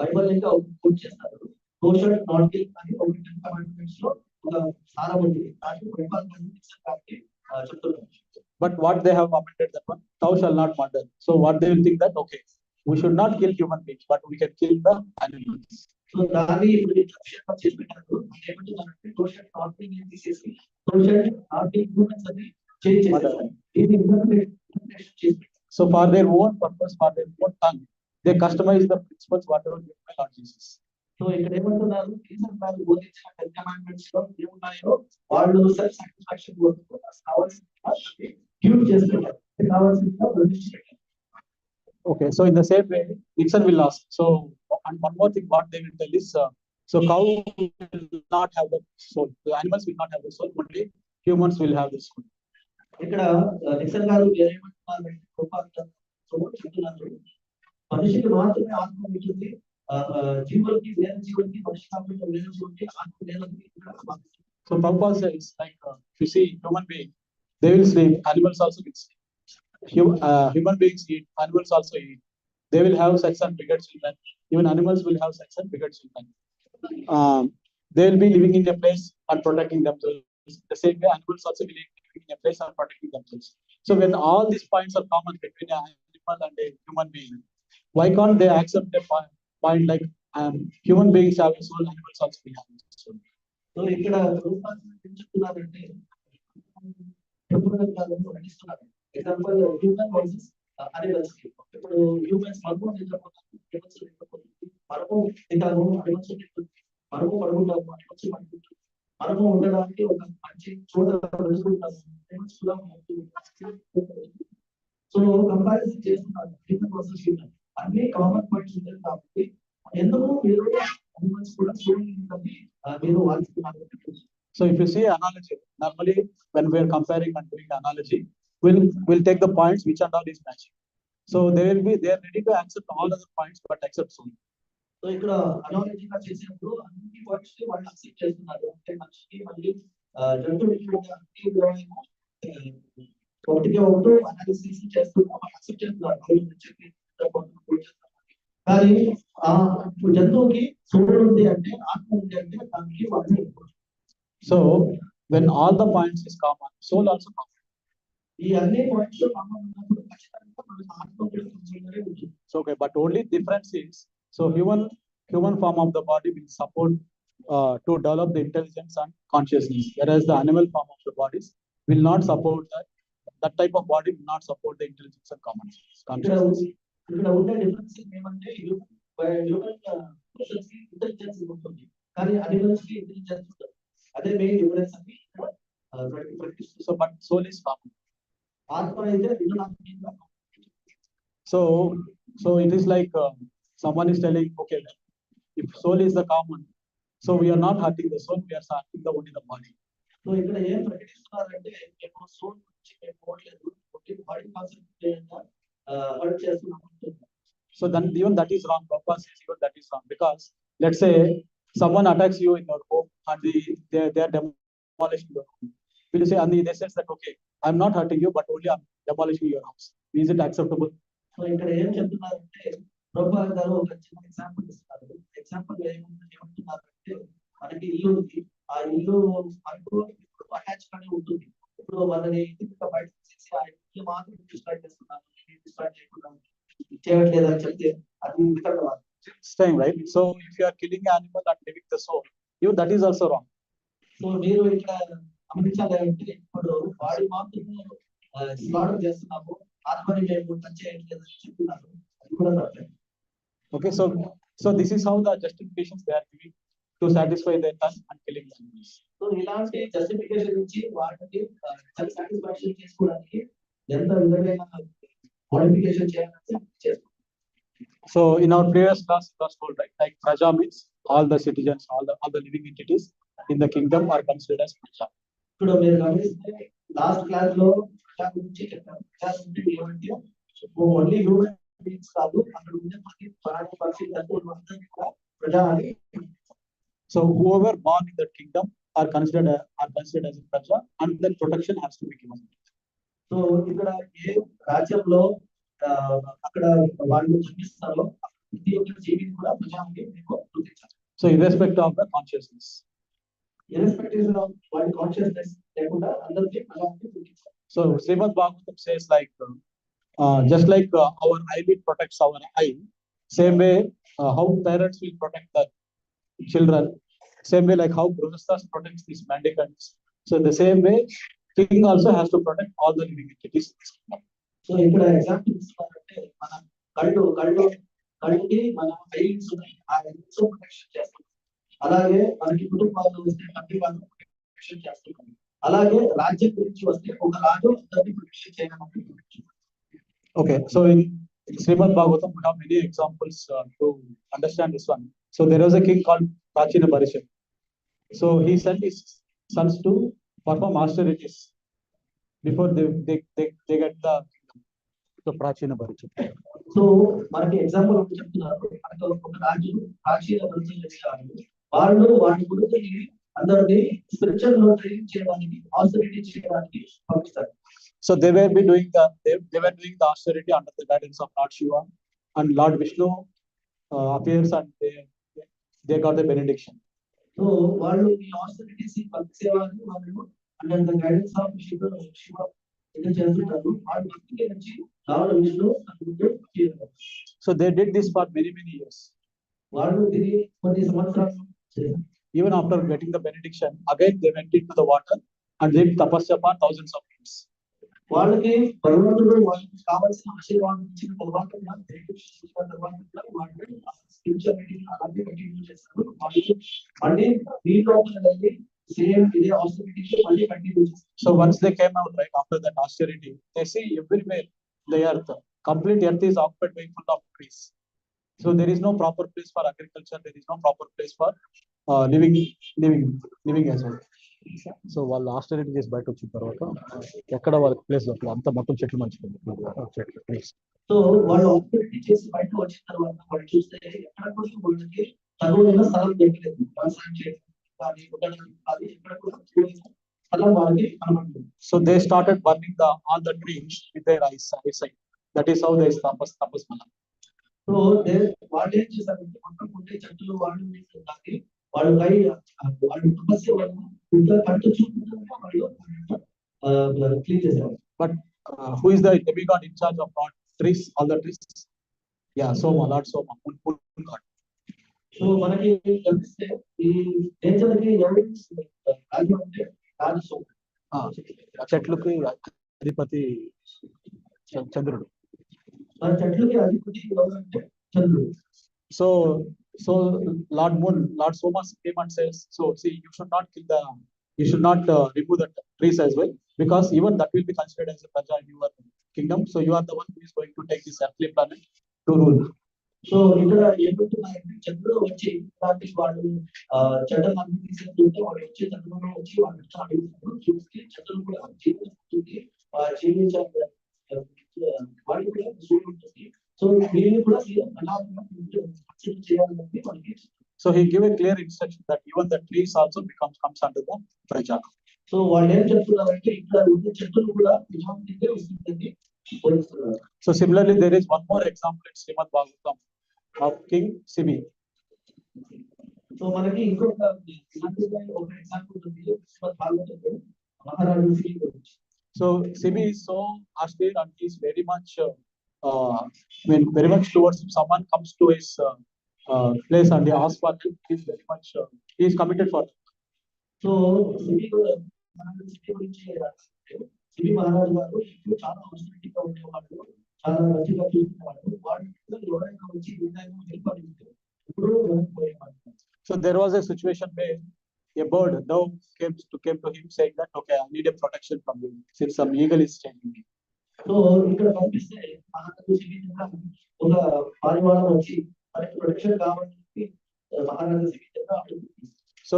బైబిల్ ఇంకా పూర్తి చేస్తారు. thou shalt not kill అని ఒక 10 commandments లో ఒక సారం ఉంది. దాంట్లో ప్రభుపాద గారు చెప్తున్నారు. But what they have amended that one, thou shall not murder. So what they will think that, okay, we should not kill human beings, but we can kill the animals. So దాన్ని ఇప్పుడు చేసి పెట్టారు. ఏమంటున్నారంటే thou shalt not kill అని తీసేసి thou shalt not kill humans అని change చేశారు. ఇది ఇంటర్ప్రిటేషన్ చేసి. So for their own purpose, for their own tongue, they customize the principles whatever given by Lord Jesus. So ఇక్కడ ఏమంటున్నారు, జీసస్ గారు బోధించిన 10 commandments లో ఏమున్నాయో వాళ్ళు సెల్ఫ్ సాటిస్ఫాక్షన్ కోరుకుంటారు, కావాల్సిన గివ్ చేస్తారు, కావాల్సిన వదిలిపెట్టారు. Okay, so in the same way, Nixon will ask. So, and one more thing, what they will tell is, so cow will not have the soul. The animals will not have the soul. Only humans will have the soul. ఇక్కడ Nixon గారు ఏమంటున్నారు, చెప్తున్నారు మనిషికి మాత్రమే ఆత్మ ఉంటుంది, జీవులకి వేరే జీవులకి మనిషి కాకుండా వేరే జీవులకి ఆత్మ లేదని. So Prabhupada says, like, if you see human being, they will sleep. Animals also will sleep. Human beings eat. Animals also eat. They will have sex and beget children. Even animals will have sex and beget children. They will be living in a place and protecting themselves. The same way, animals also will be living in a place and protecting themselves. So when all these points are common between an animal and a human being, why can't they accept a point like human beings have a soul, animals also will have a soul? So ఇక్కడ చెప్తున్నారంటే నటిస్తున్నారు. Example human versus animals. ఇప్పుడు humans మనము తింటాము, మనము పడుకుంటాము, మనము ఉండడానికి ఒక మంచి చోట తెలుసుకుంటాము. సో కంపారిజన్ చేస్తున్నారు హ్యూమన్ వర్సెస్ హ్యూమన్ అన్ని కామన్ పాయింట్స్ ఉంటాయి కాబట్టి ఎందుకు మీరు హ్యూమన్స్ కూడా చూడండి మీరు వాడుతున్నారు. So if you see analogy, normally when we are comparing and doing analogy, we'll take the points which and all is matching. So they are ready to accept all other points but accept some. So ఇక్కడ అనాలజీగా చేసినప్పుడు అన్ని points వాళ్ళు accept చేస్తున్నారు. అంటే మనిషికి మళ్ళీ జంతువులకి ఒకటికి ఒకటి అనాలిసిస్ చేస్తున్నారు, అక్సెప్ట్ చేస్తున్నారు. కానీ జంతువుకి సోల్ ఉంది అంటే ఆత్మ ఉంది అంటే దానికి వాళ్ళు. So when all the points is common, soul also common. ఈ అన్ని పాయింట్స్ కామన్ ఉన్నప్పుడు ఖచ్చితంగా మన ఆత్మ కూడా కొంచెంగానే ఉంటుంది. So okay, but only difference is, so human form of the body will support to develop the intelligence and consciousness, whereas the animal form of the bodies will not support that type of body will not support the intelligence and consciousness. ఇక్కడ ఉండే difference ఏమంటే human persons కి intelligence ఉంటుంది కానీ animals కి intelligence ఉంటుంది. అదే main difference అని ప్రకటిస్తుంది. So but soul is common. ఆత్మ అయితే So it is like someone is telling, okay, if soul is the common, so we are not hurting the soul, we are hurting only the body. So ఇక్కడ ఏం ప్రకటిస్తున్నారంటే మేము soul నుంచి మేము పోవట్లేదు, body concept hurt చేస్తున్నాం. So then even that is wrong. Prabhupada says even that is wrong, because let's say someone attacks you in your home and they are demolishing your home. Will you say, and they says that okay, I'm not hurting you, but only I'm demolishing your house. Is it acceptable? So ఇక్కడ ఏం చెప్తున్నారంటే ప్రభుపాద గారు ఒక చిన్న example ఇస్తున్నారు. Example ఏమంటున్నారంటే మనకి ఇల్లు ఉంది, ఆ ఇల్లు మనకు అటాచ్ గానే ఉంటుంది. ఇప్పుడు మనని బయట తీసేసి ఆ ఇల్లు మాత్రం డిస్ట్రాక్ట్ చేస్తున్నాను, డిస్ట్రాక్ట్ చేయట్లేదు అని చెప్తే అది Same, right? So if you are killing an animal and leaving the soul, you that is also wrong. So మీరు ఇక్కడ గమనించాలి అంటే ఇప్పుడు బాడీ మాత్రమే స్లాటర్ చేస్తున్నాము, ఆత్మని మేము టచ్ చేయట్లేదు అని చెప్తున్నారు. అది కూడా తప్పే. Okay, so this is how the justifications they are giving to satisfy their thirst and killing animals. So ఇలాంటి జస్టిఫికేషన్ నుంచి వాటికి సాటిస్ఫాక్షన్ చేసుకోవడానికి ఎంత విధమైన మోడిఫికేషన్ చేయాలని చేస్తారు. So in our previous class it was told, right, like Praja means all the citizens, all the living entities in the kingdom are considered as Praja. ఇప్పుడు మీరు గమనిస్తే లాస్ట్ క్లాస్ లో ప్రజా గురించి చెప్పారు. ప్రజా అంటే ఏమంటే ఓన్లీ హ్యూమన్ బీయింగ్స్ కాదు, అక్కడ ఉండే ప్రతి ప్రాణి పక్షి జంతువులు అందరినీ కూడా ప్రజా అని. So whoever born in that kingdom are considered as a Praja, and then protection has to be given. So ఇక్కడ ఏ రాజ్యంలో అక్కడ వాళ్ళు జన్మిస్తారో ప్రతి ఒక్క జీవిని కూడా ప్రజానికి మీకు గుర్తించాలి. So irrespective of the consciousness. Irrespective of వాడి కాన్షియస్నెస్ లేకుండా అందరికీ ప్రజానికి గుర్తించాలి. So Srimad Bhagavatham says like just like our eyelid protects our eye, same way how parents will protect the children, same way like how Grihasthas protects these mendicants. So in the same way, king also has to protect all the living entities. So ఇక్కడ example ఇస్తున్నారంటే మన కళ్ళుకి మన eyelids ఉన్నాయి, ఆ eyelids protection చేస్తాం. అలాగే మనకి కుటుంబాలు వస్తే తండ్రి వాళ్ళు ప్రొటెక్షన్ చేస్తున్నాం. అలాగే రాజ్యం గురించి వస్తే ఒక రాజు అందరినీ ప్రొటెక్షన్ చేయడానికి. Okay, so in Srimad Bhagavatam we have many examples to understand this one. So there was a king called Prachina Bharisha. So he sent his sons to perform austerities before they get the kingdom. So Prachina Bharisha. So మనకి example ఒకటి చెప్తున్నారు. మనకు ఒక రాజు ప్రాచీన పరిచయం వాళ్ళు వాటి గురించి అందరినీ స్పిరిచువల్ లో ట్రైనింగ్ చేయడానికి ఆస్టరిటీ చేయడానికి పంపిస్తారు. So they were doing the austerity under the guidance of Lord Shiva, and Lord Vishnu appears and they got the benediction. So వాళ్ళు ఈ ఆస్టరిటీస్ పంపించేవాళ్ళు వాళ్ళు under the guidance of Shiva ఏదో చేస్తుంటారు. వాళ్ళు భక్తికి నుంచి lord Vishnu So they did this for many years. వాళ్ళు ఇది కొన్ని సంవత్సరాలు Even after getting the benediction, again they went into the water and did tapasya for thousands of years. వాళ్ళకి భగవంతుడు వాళ్ళకి కావాల్సిన ఆశీర్వాదం ఇచ్చిన తర్వాత అలాగే కంటిన్యూ చేస్తారు. మళ్ళీ దీంట్లో వెళ్ళి సేమ్ ఇదే ఆస్టరిటీ మళ్ళీ కంటిన్యూ చేస్తారు. So once they came out, right, after that austerity, they see everywhere the earth. Complete earth is occupied by full of trees. So there is no proper place for agriculture. There is no proper place for living as well. So వాళ్ళు Australia చేసి బయట వచ్చిన తర్వాత ఎక్కడ వాళ్ళకి place దొరకలేదు, అంతా మొత్తం చెట్లు మంచిగా చెట్లు ప్లేస్. సో వాళ్ళు ఆపరేట్ చేసి బయట వచ్చిన తర్వాత వాళ్ళు చూస్తే ఎక్కడ కూడా వాళ్ళకి చదువులైన స్థలం దొరకలేదు. వ్యవసాయం చేయడం కానీ ఉండడానికి కానీ ఎక్కడ కూడా స్థలం వాళ్ళకి కనబడలేదు. So they started burning all the trees with their eyesight. That is how they tapas mala. So వాళ్ళు ఏం చేశారంటే పక్కన ఉండే చెట్లు వాళ్ళు దాన్ని వాళ్ళు వాళ్ళు తపస్సు వాళ్ళు పంట చూపుతుంటే వాళ్ళు క్లీన్ చేశారు. But who is the demigod in charge of all trees, all the trees? Yeah, Soma, Lord Soma, full God. So మనకి కనిపిస్తే ఈ నేచర్ కి ఎవరు రాజు అంటే రాజు సోమ. చెట్లకి అధిపతి చంద్రుడు. మన చెట్లకి అధిపతి ఎవరు అంటే చంద్రుడు. So Lord Moon, Lord Soma came and says, so see, you should not remove the trees as well, because even that will be considered as a praja in your kingdom. So you are the one who is going to take this earthly planet to rule. So ఇక్కడ ఏమంటున్నారంటే చంద్రుడు వచ్చి ఇలాంటి వాళ్ళు చెడ్డలు అన్ని తీసేస్తుంటే వాళ్ళు వచ్చి చంద్రుడు వచ్చి వాళ్ళు అడుగుతున్నారు చూస్తే చంద్రుడు కూడా జీవిస్తుంది జీవించాలి వాళ్ళు కూడా సూర్యుడు ఉంటుంది. సో వీళ్ళు కూడా చేయాలని మనకి. So he gave a clear instruction that even the trees also comes under the praja. So వాళ్ళు ఏం చెప్తున్నారంటే ఇక్కడ ఉన్న చెట్టులు కూడా నిజానికి వస్తుందని పోలిస్తున్నారు. So similarly, there is one more example in Srimad Bhagavatham of King Sibi. So మనకి ఇంకొక ఒక ఎగ్జాంపుల్ ఉంది శ్రీమద్ భాగవతంలో మహారాజు సిబి గురించి. So Sibi is so austere and he is very much very much towards, if someone comes to his place and he asks for help, he is very much he is committed for it. So Sibi గురించి సిబి మహారాజు గారు ఇప్పుడు చాలా అవసరంగా ఉండేవాడు, చాలా మంచిగా చూసుకునేవాడు. వాళ్ళు ఎవరైనా వచ్చి విధానం హెల్ప్ అడిగితే ఇప్పుడు పోయేవాడు. So there was a situation where a bird dove came to him saying that, okay, I need a protection from you since some eagle is chasing me. So ఇక్కడ కనిపిస్తే మహారాజు సిబి ఒక పారివాళం వచ్చి మనకి ప్రొటెక్షన్ కావాలని మహారాజు సిబి అడుగుతుంది. So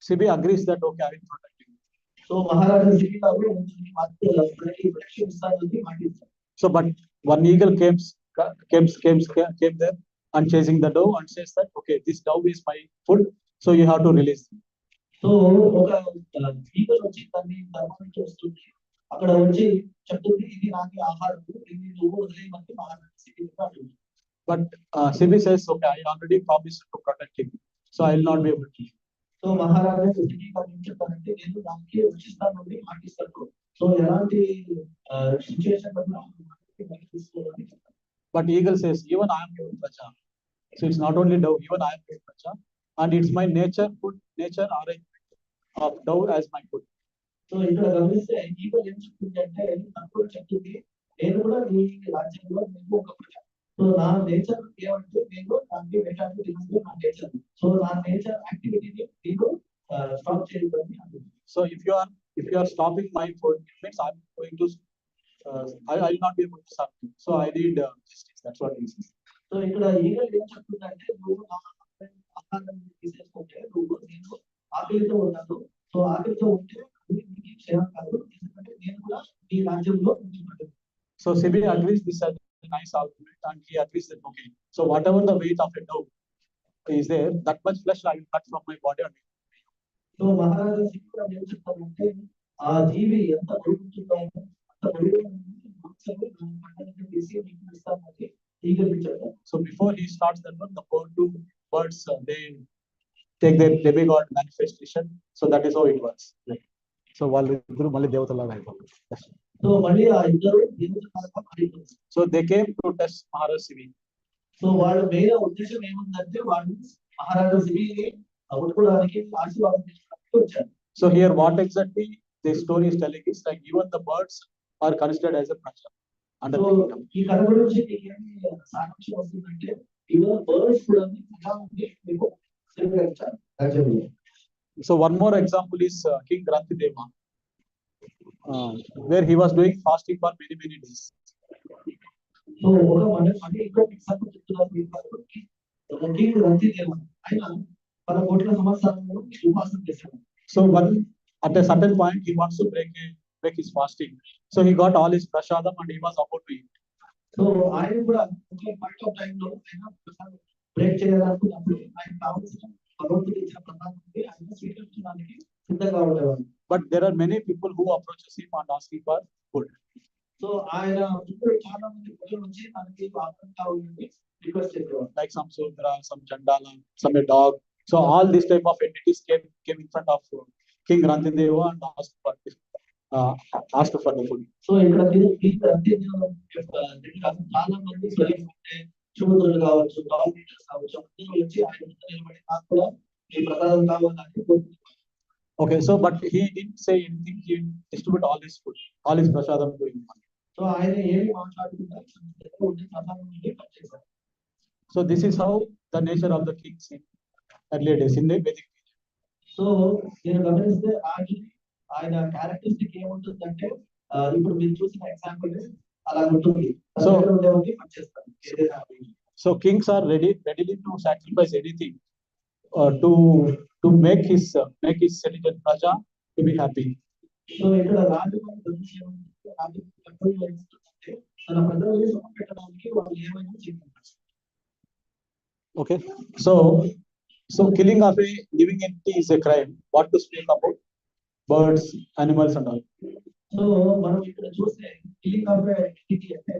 Sibi agrees that, okay, I will protect you. So మహారాజు సిబి గారు మనకి ప్రొటెక్షన్ ఇస్తానని మాటిస్తారు. So but one eagle came there and chasing the dove and says that, okay, this dove is my food, so you have to release him. So ఒక eagle వచ్చి దాన్ని ధర్మానికి వస్తుంది, అక్కడ వచ్చి చెప్తుంది ఇది నాకు ఆహారం, ఇది నువ్వు వదిలేయమని మహారాజు సిబి అడుగుతుంది. But Sibi says, okay, I already promised to protect him, so I will not be able to. So మహారాజు సిబి గారు ఏం చెప్తారంటే నేను దానికి రక్షిస్తాను అని మాటిస్తాను. సో ఎలాంటి సిచ్యువేషన్ తీసుకోవాలని చెప్తాను. But eagle says, even I am your praja. So it's not only dove, even I am your praja, and it's my nature arrangement of dove as my food. So ఇక్కడ గమనిస్తే eagle ఏం చెప్తుంది అంటే తప్పుడు చెప్తుంది, నేను కూడా నీ రాజ్యంలో నేను ఒక ప్రజ. సో నా నేచర్ ఏమంటే నేను దాన్ని వేటాడు తినదు నా నేచర్. సో నా నేచర్ యాక్టివిటీని నేను స్టాప్ చేయడానికి అంటుంది. So if you are stopping my food, it means I'm going to I will not be able to serve you. So I need justice. That's what he says. So ఇక్కడ eagle ఏం చెప్తుందంటే నువ్వు నా ఆహారాన్ని తీసేసుకుంటే నేను ఆకలితో ఉన్నాను. సో ఆకలితో ఉంటే నీకు క్షేమం కాదు, ఎందుకంటే నేను కూడా నీ రాజ్యంలో ఉంచబడ్డాను. So Sibi agrees this as a nice argument, and he agrees that, okay, so whatever the weight of a dove is there, that much flesh I will cut from my body and so Maharaja Sibi garu ఏం చెప్తారంటే ఆ జీవి ఎంత బరువుంటుందో అంత బరువు మాంసము పంటను తీసి నీకు ఇస్తామని ఈగల్ చెప్తారు. So before he starts that one, the two birds they take their demigod manifestation. So that is how it works. So వాళ్ళు ఇద్దరు మళ్ళీ దేవతలాగా అయిపోతారు. సో మళ్ళీ ఆ ఇద్దరు దేవతలాగా మారిపోతారు. So they came to test Maharaj Sibi. So వాళ్ళ మెయిన్ ఉద్దేశం ఏముందంటే వాళ్ళు మహారాజా సిబిని పట్టుకోవడానికి ఆశీర్వాదం తీసుకోవడానికి వచ్చారు. So here what exactly the story is telling is like even the birds are considered as a praja under the kingdom. ఈ కథ గురించి మీకు ఏమి సాక్ష్యం వస్తుందంటే ఈవెన్ బర్డ్స్ కూడా ఎలా ఉంది మీకు తెలియజేస్తారు రాజ్యంలో. So one more example is King Grantideva, where he was doing fasting for many days. So ఒక మళ్ళీ ఇంకో ఎగ్జాంపుల్ చెప్తున్నారు కింగ్ రంతిదేవ ఆయన 10 కోట్ల సంవత్సరాలు ఉపవాసం చేశాడు. So one at a certain point he wants to break his fasting. So he got all his prasadam and he was about to eat. So ఆయన కూడా ఒక పాయింట్ ఆఫ్ టైం లో ఆయన బ్రేక్ చేయాలనుకున్నప్పుడు ఆయన కావాల్సిన భగవంతుడు ఇచ్చిన ప్రసాదాన్ని ఆయన స్వీకరించడానికి సిద్ధంగా ఉండేవాడు. But there are many people who approaches him and asking for food. So ఆయన ఇప్పుడు చాలా మంది ప్రజలు వచ్చి మనకి ఆహారం కావాలని రిక్వెస్ట్ చేసేవారు. Like some Sudra, some Chandala, some a dog. So all this type of entities came in front of King Rantideva and asked for the food. So ఇక్కడ చాలా మంది చూడులు కావచ్చు, డాగ్ ఈటర్స్ కావచ్చు, అందరూ వచ్చి ఆయన ముందు నిలబడి నాకు కూడా ఈ ప్రసాదం కావాలని. Okay, so but he didn't say anything. He distributed all his food, all his prasadam to him. So ఆయన ఏమి మాట్లాడుతున్నారు ప్రసాదం నుండి కట్ చేశారు. So this is how the nature of the kings in earlier days in the Vedic. So నేను గమనిస్తే ఆయన characteristic ఏముంటుందంటే ఇప్పుడు మీరు చూసిన ఎగ్జాంపుల్ అలా ఉంటుంది. So కట్ చేస్తారు. So kings are ready to sacrifice anything to make his citizen Praja to be happy. So ఇక్కడ రాజు తన ప్రజలు పెట్టడానికి వాళ్ళు ఏమైనా చేస్తారు. Okay, so killing of a living entity is a crime. What to speak about birds, animals and all. So మనం ఇక్కడ చూస్తే కిల్లింగ్ ఆఫ్ ఎంటిటీ అంటే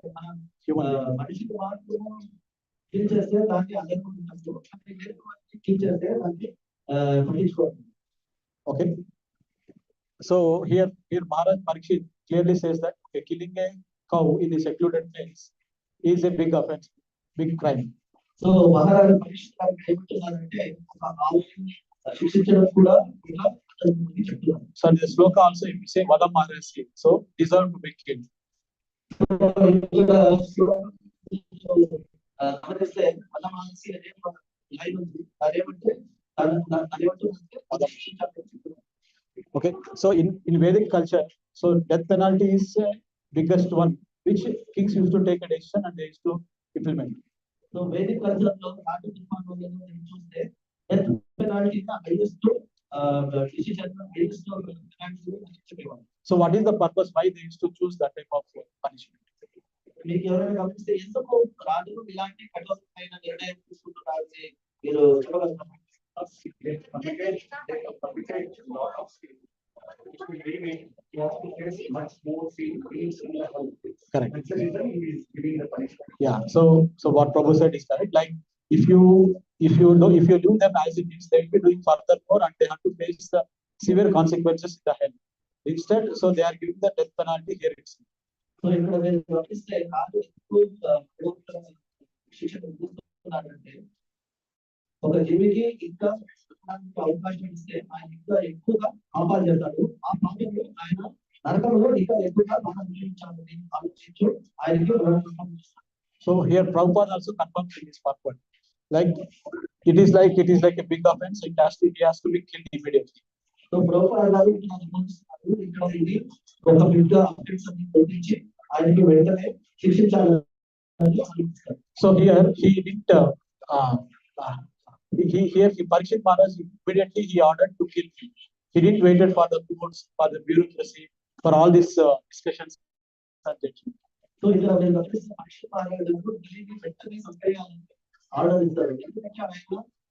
మనం మనిషికి మాత్రం కిల్ చేస్తే దాన్ని అందరికీ కిల్ చేస్తే దాన్ని పట్టించుకోవాలి. Okay, so here Maharaj Parikshit clearly says that killing a cow in a secluded place is a big offense, big crime. So మహారాజు పరీక్షిత్ గారికి ఏమంటున్నారంటే ఒక ఆవుని శిక్షించడం కూడా చెప్తున్నారు. So in the sloka also if you say Vadam Maharasi, so deserve to be killed. గమనిస్తే వదమానసి అనే line ఉంది. అదేమంటే Okay, so in Vedic culture, so death penalty is biggest one which kings used to take a decision and they used to implement. So Vedic culture లో రాజు నిర్మాణంలో చూస్తే death penalty highest decision highest penalty. So what is the purpose why they used to choose that type of punishment? మీకు ఎవరైనా గమనిస్తే ఎందుకు రాజులు ఇలాంటి కఠోరమైన నిర్ణయం తీసుకుంటున్నారు మీరు చెప్పగలుగుతారు. Correct. Yeah. So what Prabhu said is correct. Like if you leave them as it is, they will be doing further more and they have to face the severe consequences in the hell. Instead, so they are giving the death penalty here itself. So ఇక్కడ మీరు గమనిస్తే రాజు ఎక్కువ శిక్షణ ఇస్తున్నారంటే ఒక జీవికి ఇంకా అవకాశం ఇస్తే ఆయన ఇంకా ఎక్కువగా పాపాలు చేస్తాడు. ఆ పాపంలో ఆయన నరకంలో ఇంకా ఎక్కువగా మనం జీవించాలని ఆలోచించు ఆయనకి. So here Prabhupada also confirms in his purport, like it is like a big offense. He has to be killed immediately. So Prabhupada గారు ఇక్కడ ఇది ఒక బిగ్ అఫెన్స్ అని గుర్తించి ఆయనకి వెంటనే శిక్షించాలని. So here he didn't. Parikshit Maharaj immediately he ordered to kill him. He didn't waited for the courts, for the bureaucracy, for all these discussions and judgment. So ఇక్కడ మీరు గమనిస్తే పరీక్షిత్ మహారాజు ఢిల్లీకి వెంటనే సంపేయాలని ఆర్డర్ ఇస్తారు. ఎందుకంటే ఆయన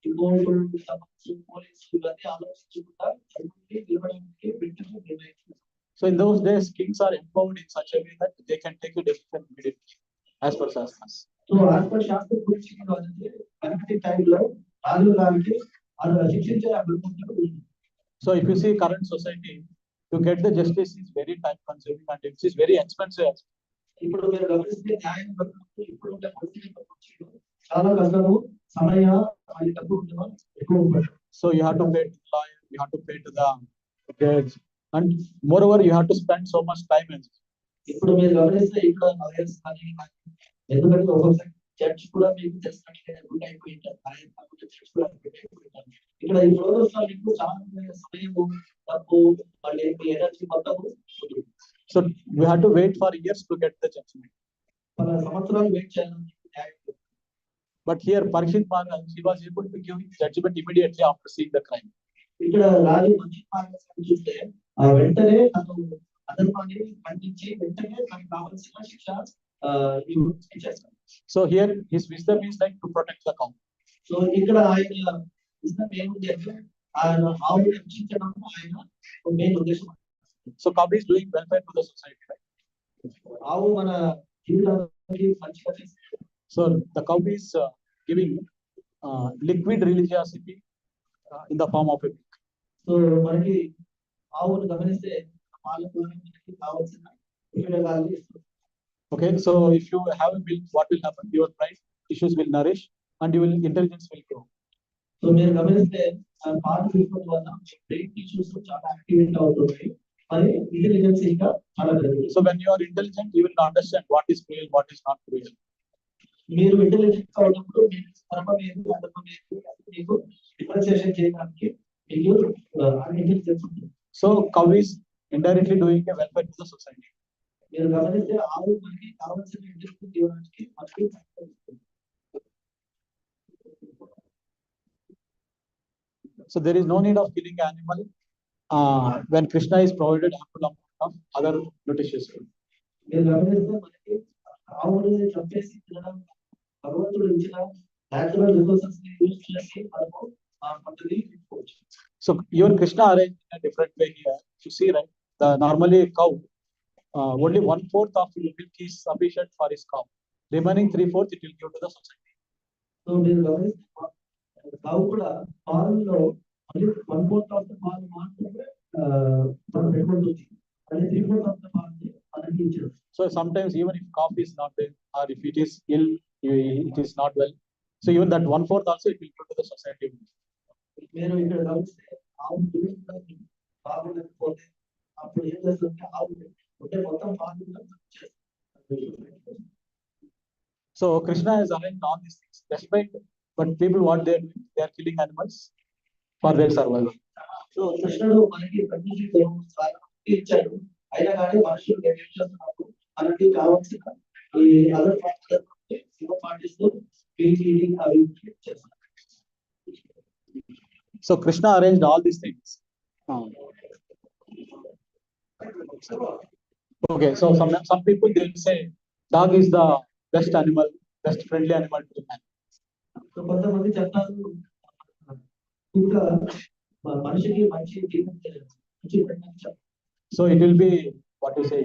ఈ కోర్టులు పోలీసులు ఇవన్నీ ఆలోచించకుండా నిలబడడానికి వెంటనే నిర్ణయించారు. So in those days, kings are empowered in such a way that they can take a decision immediately, as per Shastras. So as per శాస్త్ర గురించి కరెక్ట్ టైంలో రాజు గారికి శిక్షించే అభివృద్ధి ఉంది. So if you see current society, to get the justice is very time consuming and it is very expensive. ఇప్పుడు మీరు గమనిస్తే న్యాయం ఇప్పుడు ఉండే పరిస్థితుల్లో చాలా కష్టము, సమయ డబ్బు ఎక్కువ ఉంటుంది. So you have to pay to the lawyer, you have to pay to the judge, and moreover you have to spend so much time in it. ఇప్పుడు మీరు గమనిస్తే ఇక్కడ లాయర్స్ కానీ ఎందుకంటే ఒక్కొక్కసారి జడ్జ్ కూడా మీకు తెలిసినట్లయితే గుడ్ అయిపోయి ఉంటారు. ఇక్కడ ఈ ప్రోగ్రెస్ లో మీకు చాలా సమయము డబ్బు మళ్ళీ మీ ఎనర్జీ మొత్తం. So we have to wait for years to get the judgment. మన సంవత్సరాలు వెయిట్ చేయాలని. But here Parikshit Maharaj, he was able to give judgment immediately after seeing the crime. ఇక్కడ రాజు పరీక్షిత్ మహారాజు చూస్తే వెంటనే అతను ఖండించి వెంటనే తనకు కావాల్సిన శిక్ష చేస్తాడు. So here his wisdom is like to protect the cow. So ఇక్కడ ఆయన విషయం ఏముంది అంటే ఆయన ఆవుని రక్షించడం ఆయన మెయిన్ ఉద్దేశం. So cow is doing welfare to the society, right? ఆవు మన జీవితానికి మంచిగా చేస్తుంది. So the cow is giving liquid religiosity in the form of a milk. So మనకి ఆవును గమనిస్తే పాల ద్వారా మనకి కావాల్సిన ఉపయోగాలు ఇస్తుంది. Okay, so if you have a milk, what will happen? Your pride issues will nourish and your intelligence will grow. So మీరు గమనిస్తే పాలు తీసుకోవడం వల్ల బ్రెయిన్ టిష్యూస్ చాలా యాక్టివేట్ అవుతున్నాయి, మరి ఇంటెలిజెన్స్ ఇంకా చాలా పెరుగుతుంది. So when you are intelligent, you will understand what is cruel, what is not cruel. మీరు ఇంటెలిజెంట్ కావడంలో మీకు ధర్మం ఏది అధర్మం ఏది మీకు డిఫరెన్షియేషన్ చేయడానికి మీకు ఇంటెలిజెన్స్ ఉంటుంది. So cow is indirectly doing a welfare to the society. మీరు గమనిస్తే ఆవు మనకి కావాల్సిన ఇంటెలిజెన్స్ ఇవ్వడానికి మనకి So there is no need of killing animal when Krishna is provided ample amount of other nutritious food. మీరు గమనిస్తే మనకి ఆవుని చంపేసి తినడం భగవంతుడు ఇచ్చిన న్యాచురల్ రిసోర్సెస్ ని యూజ్ చేసి మనము పంటని తీసుకోవచ్చు. So even Krishna arranged in a different way here. You see, right? Normally a cow, only 1/4 of the milk is sufficient for his cow. Remaining 3/4 it will give to the society. So మీరు గమనిస్తే ఆవు కూడా పాలలో మళ్ళీ 1/4 of the పాలు మాత్రమే మనం పెట్టుకుంటుంది, అది 3/4 ఆఫ్ ద పాలని మనకి ఇచ్చారు. So sometimes even if cow is not there or if it is ill, it is not well. So even that 1/4 also it will give to the society. మీరు ఇక్కడ గమనిస్తే ఆవు బాగుండకపోతే అప్పుడు ఏం చేస్తుంటే ఆవు ఉంటే మొత్తం పాలు So Krishna has arranged all these things. Despite, but people what they are doing, they are killing animals for their survival. So కృష్ణుడు మనకి ప్రకృతి ఇచ్చాడు, అయినా కానీ మనుషులు ఏం చేస్తున్నారు, మనకి కావాల్సిన ఈ అదర్ పాటిస్తూ అవి చేస్తున్నారు. So Krishna arranged all these things. Okay, so some people they will say dog is the best animal, best friendly animal to man. So కొంతమంది చెప్తారు ఇంకా మనిషికి మంచి జీవితం మంచి ప్రపంచం. So it will be what you say,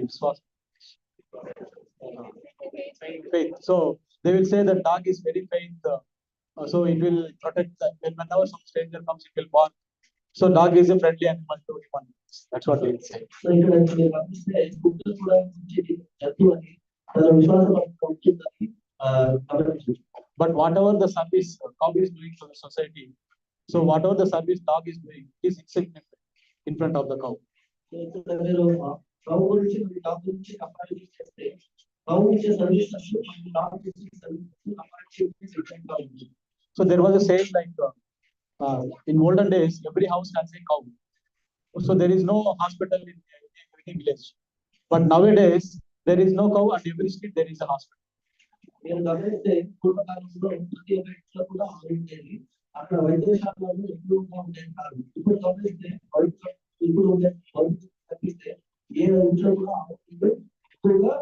faith. So they will say that dog is very faith. So it will protect whenever some stranger comes, it will bark. So dog is a friendly animal to human. That's what they will say. So ఇక్కడ మీరు గమనిస్తే కుక్కలు కూడా మంచి జంతువు అని తన విశ్వాసం ఉంటుందని గమనించవచ్చు. But whatever the service cow is doing to the society, so whatever the service dog is doing, is insignificant in front of the cow. ఇక్కడ మీరు కౌ గురించి డాగ్ గురించి కంపారిజన్ చేస్తే కౌ ఇచ్చే సర్వీస్ డాగ్ ఇచ్చే సర్వీస్ కంపారిజన్ ఉంటుంది. So there was a saying like in olden days, every house has a cow. So there is no hospital in every village. But nowadays, there is no cow and every street there is a hospital. మీరు గమనిస్తే పూర్వకాలంలో ప్రతి ఒక్క ఇంట్లో కూడా ఆవు ఉండేది, అక్కడ వైద్యశాలలో ఎక్కువగా ఉండేది కాదు. ఇప్పుడు గమనిస్తే ఇప్పుడు ఉండే తప్పిస్తే ఏ ఇంట్లో కూడా ఎక్కువగా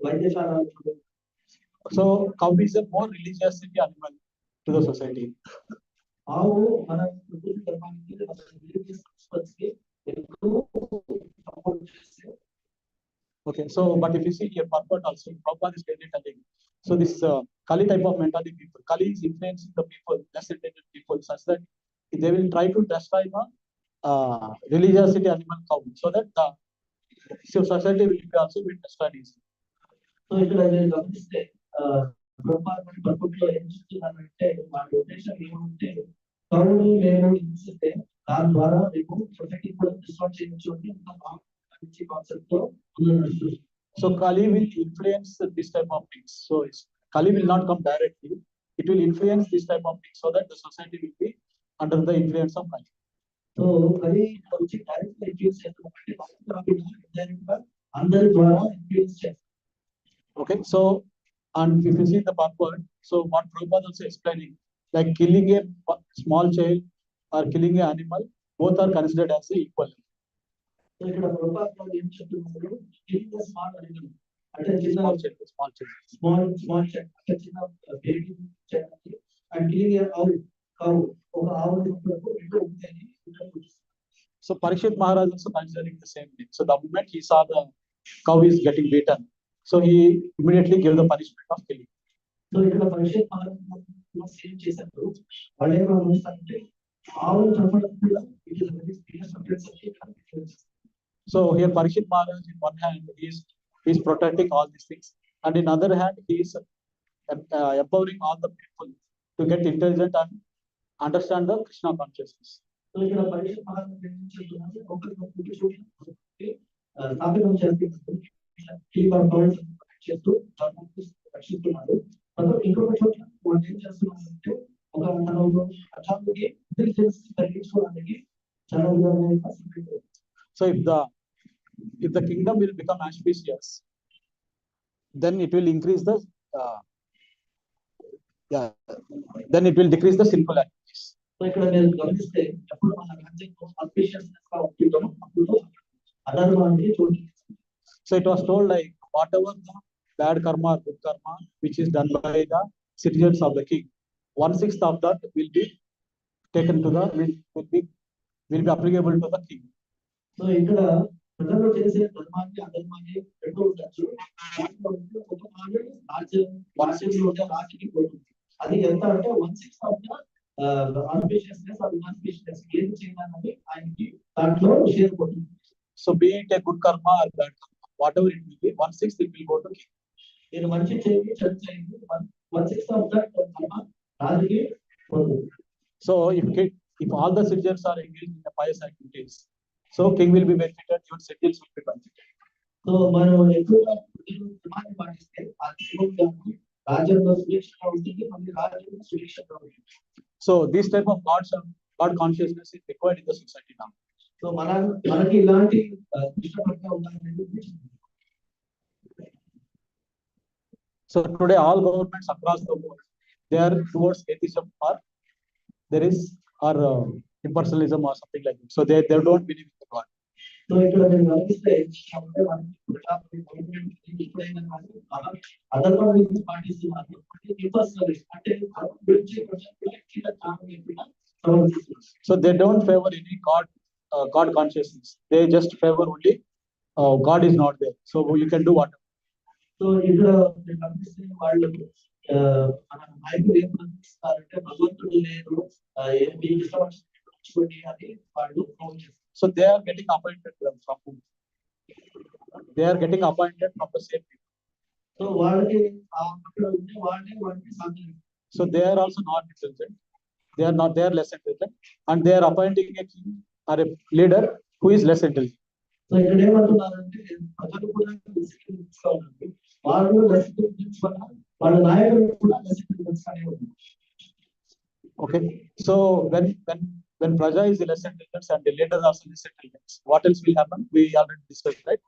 వైద్యశాలలు. So cow is a more religious animal to the society. ఆవు మన ప్రకృతి ధర్మానికి మన రిలీజియస్ ప్రిన్సిపల్స్కి ఎక్కువ సపోర్ట్ చేస్తే. Okay, so but if you see here, purport also, Prabhupada is clearly telling. So this Kali type of mentality people, Kali is influencing the people, less intelligent people, such that they will try to destroy the religiosity animal cow, so that the society will be also be destroyed easily. So ఇక్కడ నేను గమనిస్తే పర్పట్లో ఏం చెప్తున్నానంటే వాటి ఉద్దేశం ఏమంటే కౌలు నేను హింసిస్తే దాని ద్వారా మీకు సొసైటీ కూడా డిస్ట్రాయ్ చేయొచ్చు అని మంచి కాన్సెప్ట్ తో నడుస్తుంది. So Kali will influence this type of things. So Kali will not come directly. It will influence this type of things so that the society will be under the influence of Kali. So అది వచ్చి direct influence చేస్తున్నట్టు అందరి ద్వారా influence చేస్తారు. Okay, so And if you see the purport, so what Prabhupada also explaining, like killing a small child or killing an animal, both are considered as equal. So ఇక్కడ ప్రభుత్వాలు ఏం చెప్తున్నారు, king small animal అంటే చిన్న Small child. Small అంటే చిన్న baby చేయాలి and killing ఆవు కావు ఒక ఆవు రెండు ఉంటాయని. So Parikshit Maharaj also considering the same thing. So the moment he saw the cow is getting beaten, so he immediately gave the punishment of killing. So ఇక్కడ పరీక్షిత్ మహారాజ్ సేమ్ చేశారు. వాళ్ళు ఏమంటే ఆవు చంపడం కూడా it is very serious offence. So here Parikshit Maharaj in one hand he is protecting all these things, and in other hand he is empowering all the people to get intelligent and understand the Krishna consciousness. So ఇక్కడ పరీక్షిత్ మహారాజ్ ఏం చెప్తున్నారు, ఒకరికి స్థాపితం చేస్తూ రక్షిస్తున్నారు. ఇంకొక చోట్ల వాళ్ళు ఏం చేస్తున్నారంటే ఒక అట్లాంటి ఇంటెలిజెన్స్ తగ్గించుకోవడానికి చాలా విధాలుగా. So if the kingdom will become auspicious, then it will increase the then it will decrease the sinful activities. So ఇక్కడ మీరు గమనిస్తే ఎప్పుడు మన రాజ్యం ఆస్పిషియస్నెస్ గా ఉంటుందో అప్పుడు అధర్మానికి చోటు. So it was told like whatever the bad karma or good karma which is done by the citizens of the king, 1/6 of that will be taken to the will be applicable to the king. So ఇక్కడ ప్రజలు చేసే ధర్మాన్ని అధర్మాన్ని రెండు ఉండొచ్చు. ఒక రాజ్యంలో రాజుకి పోతుంది. అది ఎంత అంటే 1/6 ఆఫ్ ద ఆస్పిషియస్నెస్ ఆర్ ఇన్ఆస్పిషియస్నెస్ ఏది చేయాలని ఆయనకి దాంట్లో షేర్ పోతుంది. So be it a good karma or bad karma, whatever it will be, 1/6 it will go to king. నేను మంచి చేయండి చెడు చేయండి 1/6 ఆఫ్ దట్ కర్మ రాజుకి పోతుంది. So if all the citizens are engaged in the pious activities, so king will be benefited, even citizens will be benefited. So మనం ఎక్కువగా ధర్మాన్ని పాటిస్తే ఆ రాజ్యంలో సురక్షితంగా ఉంటుంది, మళ్ళీ రాజ్యంలో సురక్షితంగా ఉంటుంది. So this type of God consciousness is required in the society now. So మనకి ఇలాంటి కృష్ణ ఉండాలని. So today all governments across the world, they are towards atheism or there is or impersonalism or something like that. So they don't believe in God. So ఇక్కడ నేను గమనిస్తే అధర్మం గురించి పాటిస్తున్నారు, అంటే So they don't favor any God consciousness. They just favor only God is not there. So you can do whatever. So ఇక్కడ గమనిస్తే వాళ్ళు నాయకులు ఏం పంపిస్తారంటే భగవంతుడు లేదు, మీకు ఇష్టం అని వాళ్ళు. So they are getting appointed from whom? They are getting appointed from the same people. So వాళ్ళకి అక్కడ ఉండే వాళ్ళకి సాధ్యం. So they are also not intelligent. They are less intelligent, and they are appointing a king or a leader who is less intelligent. So ఇక్కడ ఏమంటున్నారంటే ప్రజలు కూడా వాళ్ళు లెస్ ఇంటెలిజెన్స్ వల్ల వాళ్ళ నాయకులు కూడా లెస్ ఇంటెలిజెన్స్ అనేవి. Okay, so when Praja is less intelligent and the leader also less intelligent, what else will happen? We already discussed, right?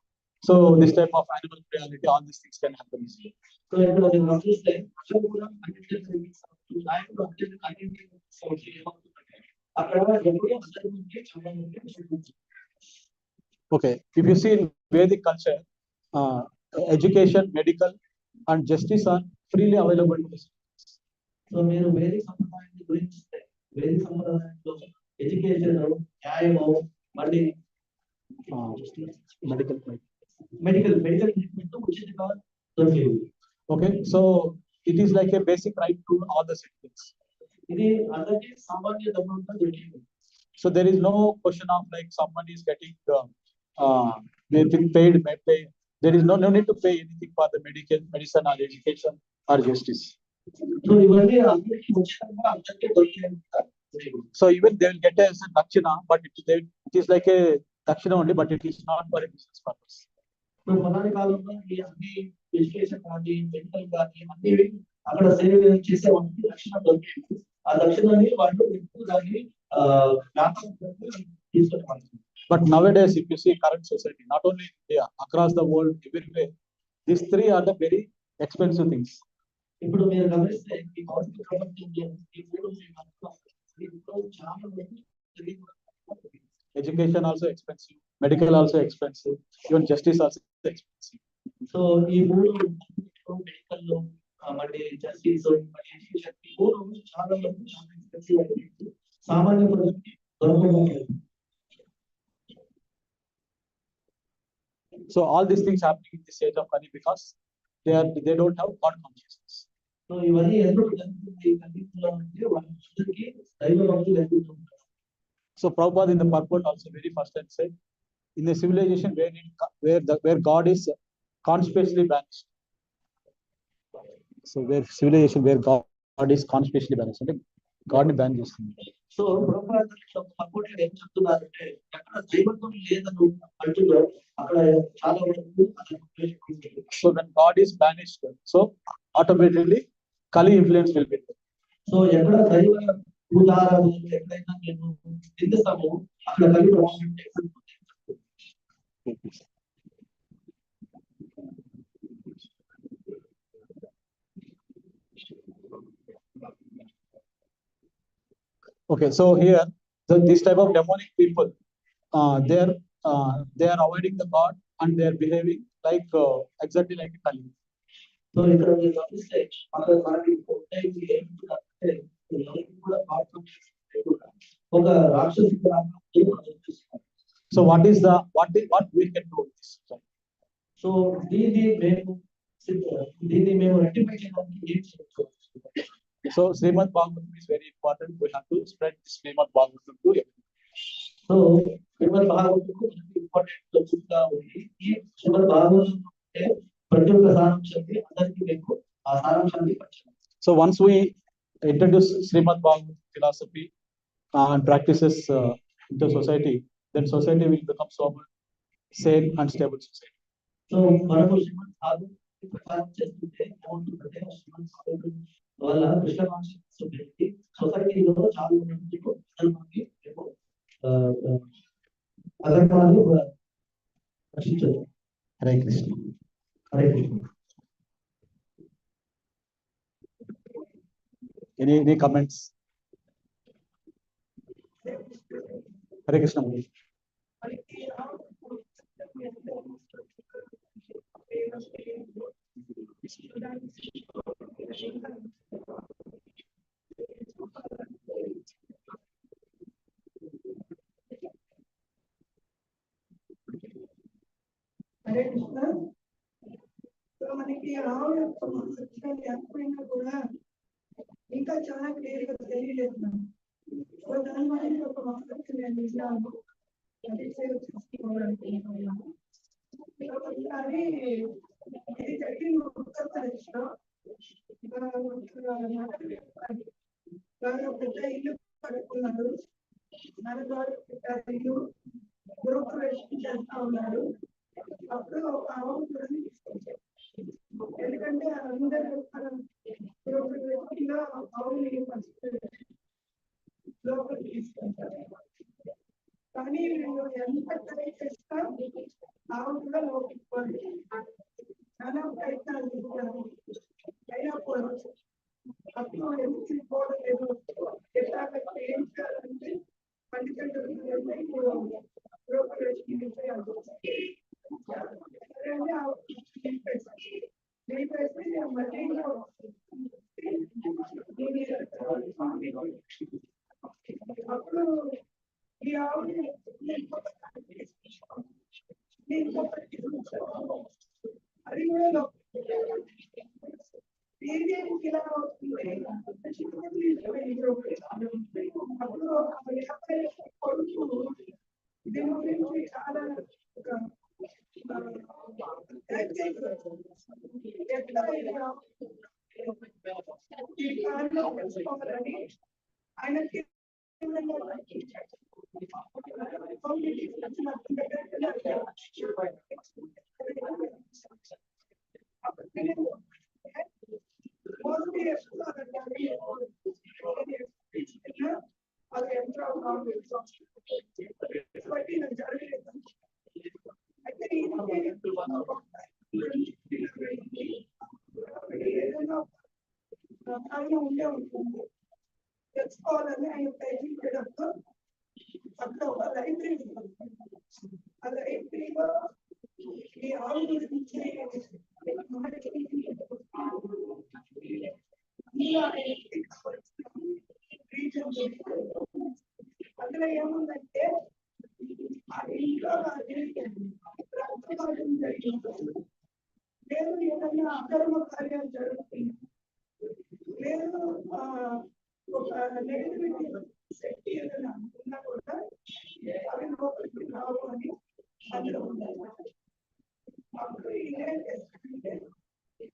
So this type of animal cruelty, all these things can happen easily. So ఇక్కడ నేను గమనిస్తే ప్రజలు కూడా నాయకులు అక్కడ ఎప్పుడు అధర్మానికి చాలా. Okay, if you see in Vedic culture, education, medical, and justice are freely available to the citizens. So మీరు వేదిక సంప్రదాయాన్ని గురించి వేదిక సంప్రదాయంలో ఎడ్యుకేషన్, న్యాయము, మళ్ళీ మెడికల్ ట్రీట్మెంట్ ఉచితంగా దొరికేది. Okay, so it is like a basic right to all the citizens. ఇది అందరికీ సామాన్య ధర్మంగా దొరికేది. So there is no question of like someone is getting paid, may pay. There is no need to pay anything for the medicine or education or justice. So ఇవన్నీ అందరికీ ఉచితంగా అందరికీ దొరికేది. So even they will get a dakshina, but it is like a dakshina only, but it is not for a business purpose. So మొదటి కాలంలో ఈ అన్ని education కానీ మెడికల్ కానీ అన్ని అక్కడ సేవ చేసే వాళ్ళకి రక్షణ దొరికేది. ఆ రక్షణని వాళ్ళు ఎక్కువ దాన్ని తీసుకునేవాళ్ళు. But nowadays, if you see current society, not only in India, across the world, everywhere, these three are the very expensive things. ఇప్పుడు మీరు గమనిస్తే ఈ భౌతిక ప్రపంచంలో ఈ మూడు చాలా మంది Education also expensive, medical also expensive, even justice also expensive. So ఈ మూడు మెడికల్ లో మళ్ళీ జస్టిస్ మళ్ళీ ఎడ్యుకేషన్ ఈ మూడు చాలా మంది చాలా ఎక్స్పెన్సివ్ అయిపోయింది. సామాన్య ప్రజలకి దొరకలేదు. So all these things happening in this age of money because they don't have God consciousness. So ఇవన్నీ ఎందుకు జరుగుతుంది కలియుగంలో అంటే వాళ్ళందరికీ దైవ భక్తులు ఎందుకు ఉంటారు. So Prabhupada in the purport also very first time said, in a civilization where God is conspicuously banished. So where civilization where God is conspicuously banished, అంటే God ని బ్యాన్ చేస్తుంది. సో ప్రభుత్వం ఏం చెప్తున్నారంటే ఎక్కడ దైవత్వం లేదని అంటున్నారు అక్కడ చాలా వరకు. So when God is banished, so automatically Kali influence will be there. So ఎక్కడ దైవ ఉదాహరణ ఎక్కడైనా మేము నిందిస్తాము అక్కడ కలి ప్రభావం. Okay, so here this type of demonic people, they are avoiding the God and they are behaving like exactly like Kali. So ఇక్కడ మీరు గమనిస్తే అక్కడ మనకి ఏంటంటే కూడా ఒక రాక్షసు. So what we can do with this? So దీన్ని మేము రెక్టిఫై చేయడానికి ఏం చేయవచ్చు? So Srimad Bhagavatham is very important. We have to spread Srimad Bhagavatham to everyone. So Srimad Bhagavatam important గా ఉంది. ఈ శ్రీమద్ భాగవతం అంటే ప్రతి ఒక్క సారాంశాన్ని అందరికీ మేము ఆ సారాంశాన్ని పంచాలి. So once we introduce Srimad Bhagavatam philosophy and practices into society, then society will become sober, sane and stable society. So మనము శ్రీమద్ భాగవతం ప్రచారం చేస్తుంటే ఏమవుతుందంటే శ్రీమద్ భాగవతం వల్ల కృష్ణ కాన్షియస్నెస్ సొసైటీలో చాలా మందికి Agarwal రక్షించదు. Hare Krishna. Hare Krishna. Any comments? Hare Krishna. Hare Krishna. మనకి ఆవు యొక్క మహత్వాలు ఎంతైనా కూడా ఇంకా చాలా క్లియర్ గా తెలియలేదు. దాని వల్ల ఒక మహత్వం నేను విన్నాను, అది చేసుకోవాలనుకుంటున్నాను. అది ఇది జరిగిన ఉత్తరప్రదేశ్లో పెద్ద ఇల్లు కడుతున్నారు. నరగారు పెట్టారు ఇల్లు, గృహప్రవేశం చేస్తా ఉన్నారు. అప్పుడు ఒక ఆవు కూడా తీసుకొచ్చారు. ఎందుకంటే అందరూ ఆవుని లోపలికి తీసుకుంటారు. కానీ వీళ్ళు ఎంత ట్రై చేస్తా ఆవు కూడా లోపలికి పోలేదు. చాలా ప్రయత్నాలు చేస్తారు, అయినా పోవచ్చు. అప్పుడు ఎందుకు పోవలేదు, ఎట్లా ఏం చేయాలంటే పండితులు గృహప్రవేశం అప్పుడు ఈ ఆవుని అది కూడా ఇలా అవుతుంది. అప్పుడు కొడుకు దీని గురించి చాలా తెలుసుకోవాలని ఆయనకి అది ఎంత ఏమైనా ఉండే ఉంటుంది తెచ్చుకోవాలని ఆయన ప్రయత్నించేటప్పుడు అక్కడ ఒక లైబ్రరీ ఉంటుంది. ఆ లైబ్రరీలో ఈ ఆవు గురించి అందులో ఏముందంటే ఆ ఇంట్లో రక్తపాతం జరిగింది, లేదు ఏదైనా అధర్మ కార్యాలు జరుగుతుంది, లేదు ఒక నెగిటివిటీ శక్తి ఏదైనా ఉన్నా కూడా అవి లోపలికి రావు అని అందులో ఉండాలి. అప్పుడు ఏం చేస్తారంటే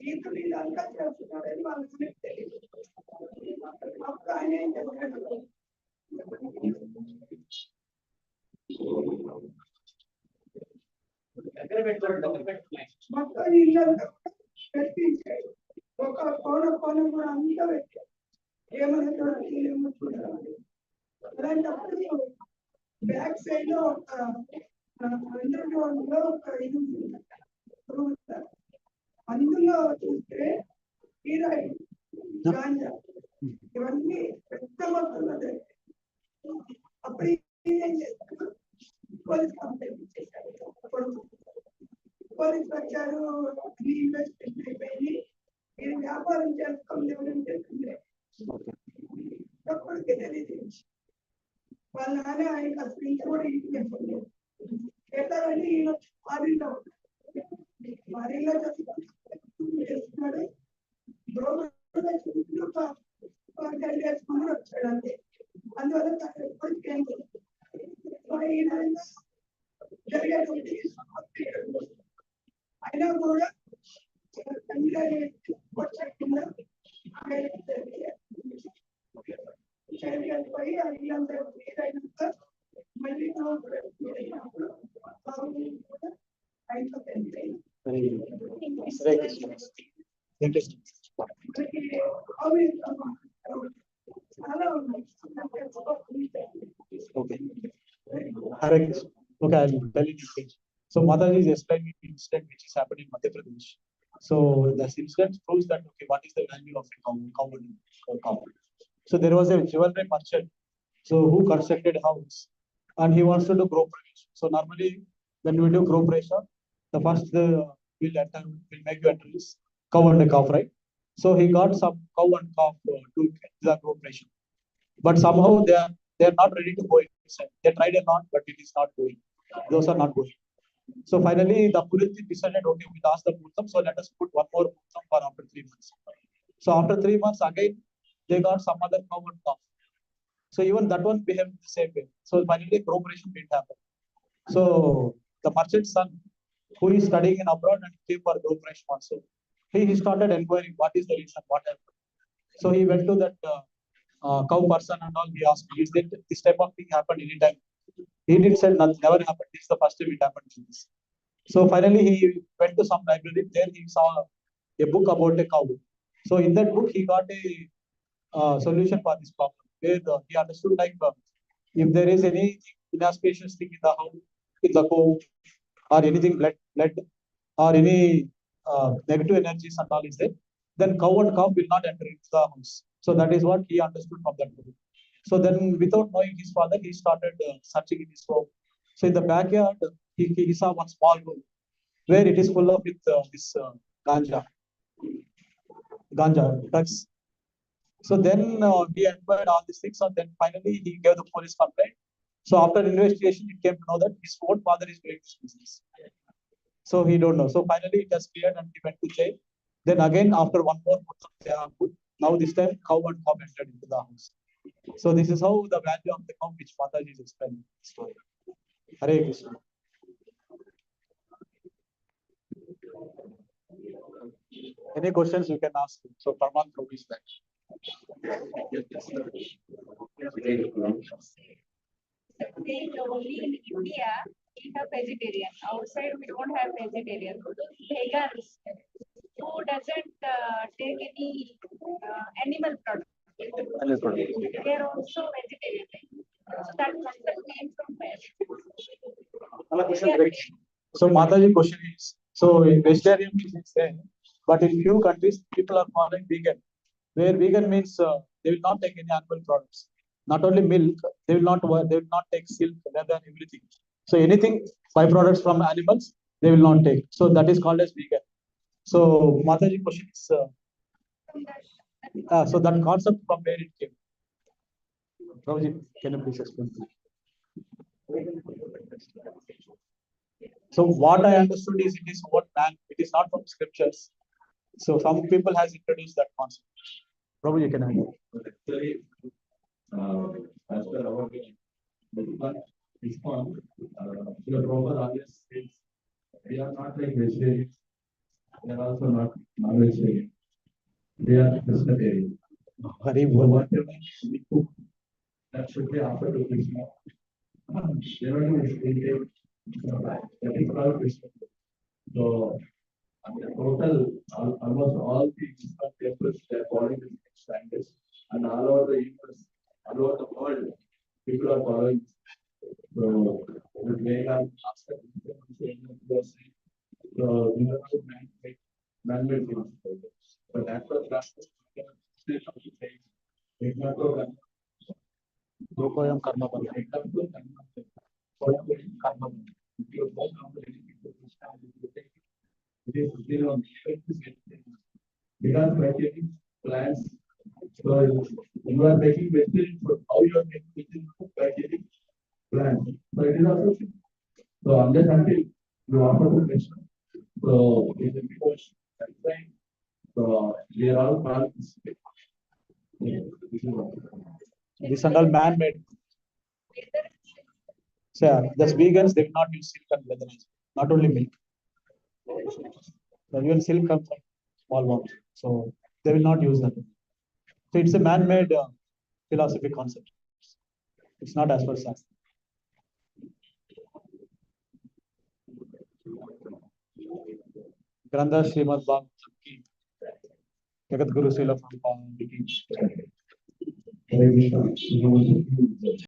ఈతలు ఇదంతా చేస్తున్నాడని వాళ్ళకి తెలియదు. అప్పుడు ఆయన ఏం చేస్తాడు, మొత్తం ఇల్లంతా పెట్టించాడు. ఒక కోణం కూడా అంతా పెట్టాడు. ఏమైనా చూడాలి ఏమో చూడాలి. అలాంటప్పుడు బ్యాక్ సైడ్ లో ఒక అండర్ గ్రౌండ్ లో ఒక ఇది ఉంటుంది. అందులో చూస్తే హీరాయిన్, గాంజా ఇవన్నీ పెద్ద మొత్తంలో అప్పుడు ఏం చేస్తారు, పోలీస్ కంప్లైంట్ ఇచ్చేసారు. పోలీసు వచ్చారు, ఇన్వెస్టిగేషన్ అయిపోయింది, మీరు వ్యాపారం చేసుకోండి ఎవరైనా చేస్తుంది అప్పటికే తెలియదు. వాళ్ళ నాన్న ఆయన అసలు ఇంత కూడా ఇంటికి వెళ్ళలేదు. ఎట్లాగంటే ఈయన మారిలో చేస్తున్నాడు, వేసుకుని వచ్చాడు అంతే. అందువల్ల తను ఎప్పటికీ జరిగేటువంటి అయినా కూడా వచ్చకుండా పోయి అడిగినంత అయినాక మళ్ళీ ఆయనతో చాలా ఉన్నాయి. Okay. Hare Krishna. Okay, I will tell you this thing. So Mataji is explaining the incident which is happening in Madhya Pradesh. So this incident proves that okay, what is the value of a cow? So there was a jewelry merchant, so who constructed a house, and he wants to do group preparation. So normally when we do group preparation, the first we'll make you enter is cow and a calf, right? So he got some cow and calf to the group preparation, but somehow they are not ready to go inside. They tried a lot, but it is not going. Those are not going. So finally, the Purit decided, okay, we ask the Mutam, so let us put one more Mutam for after 3 months. So after 3 months, again, they got some other cow and calf. So even that one behaved the same way. So finally, cooperation didn't happen. So the merchant's son, who is studying in abroad and came for cooperation also, he started inquiring what is the reason, what happened. So he went to that cow person and all. He asked, is that this type of thing happened anytime? He did say nothing, never happened. This is the first time it happened to this. So finally, he went to some library. There he saw a book about a cow. So in that book, he got a solution for this problem. Where he understood like if there is any inauspicious thing in the house, in the cow, or anything blood or any negative energies and all is there, then cow and calf will not enter into the house. So that is what he understood from that book. So then, without knowing his father, he started searching in his home. So in the backyard, he saw one small room where it is full of with this ganja drugs. So then he acquired all these things, and then finally he gave the police complaint. So after investigation, it came to know that his own father is doing this business. So he don't know. So finally it has cleared and he went to jail. Then again, after one more month, they are good. Now this time, cow and calf entered into the house. So this is how the value of the cow which Mataji is explaining the story. Hare Krishna. Any questions you can ask? So Parman Prabhu is back. Only in India we have vegetarian. Outside we don't have vegetarian. Vegans who doesn't take any animal product. They are also vegetarian. So that concept came from where? So Mataji question is, so in vegetarian is there, but in few countries people are following vegan. Where vegan means they will not take any animal products. Not only milk, they will not take silk, leather, everything. So anything byproducts from animals, they will not take. So that is called as vegan. So Mataji question is, so that concept from where it came. Prabhuji, can you please explain? So what I understood is it is what man, it is not from scriptures. So some people has introduced that concept. Prabhuji, you can add. Actually, as per our ISKCON, the proper audience is we are not like vegetarians. They are also not non-vegetarian. They are vegetarian. Very So well. whatever we cook, that should be offered to Krishna. Generally, we take that is called Krishna. So, the total, almost all the ISKCON temples, they are following the same standards, and all over the universe, all over the world, people are following. So, the Veda, so we have to man-made things. But that's what last Lokoyam karma bala. because by taking plants, so you are making vegetarian food. How you are making vegetarian food by taking plants? So it is also simple. So unless until you offer to vegetarian, so it is because that's why so they are all plants. These are all man-made. So yeah, that's vegans, they will not use silk and leather, not only milk. So even silk comes from small worms. So they will not use that. So it's a man-made philosophy concept. It's not as per science. Granda Srimad Bhagavatham ki Jagat Guru Srila Prabhupada ki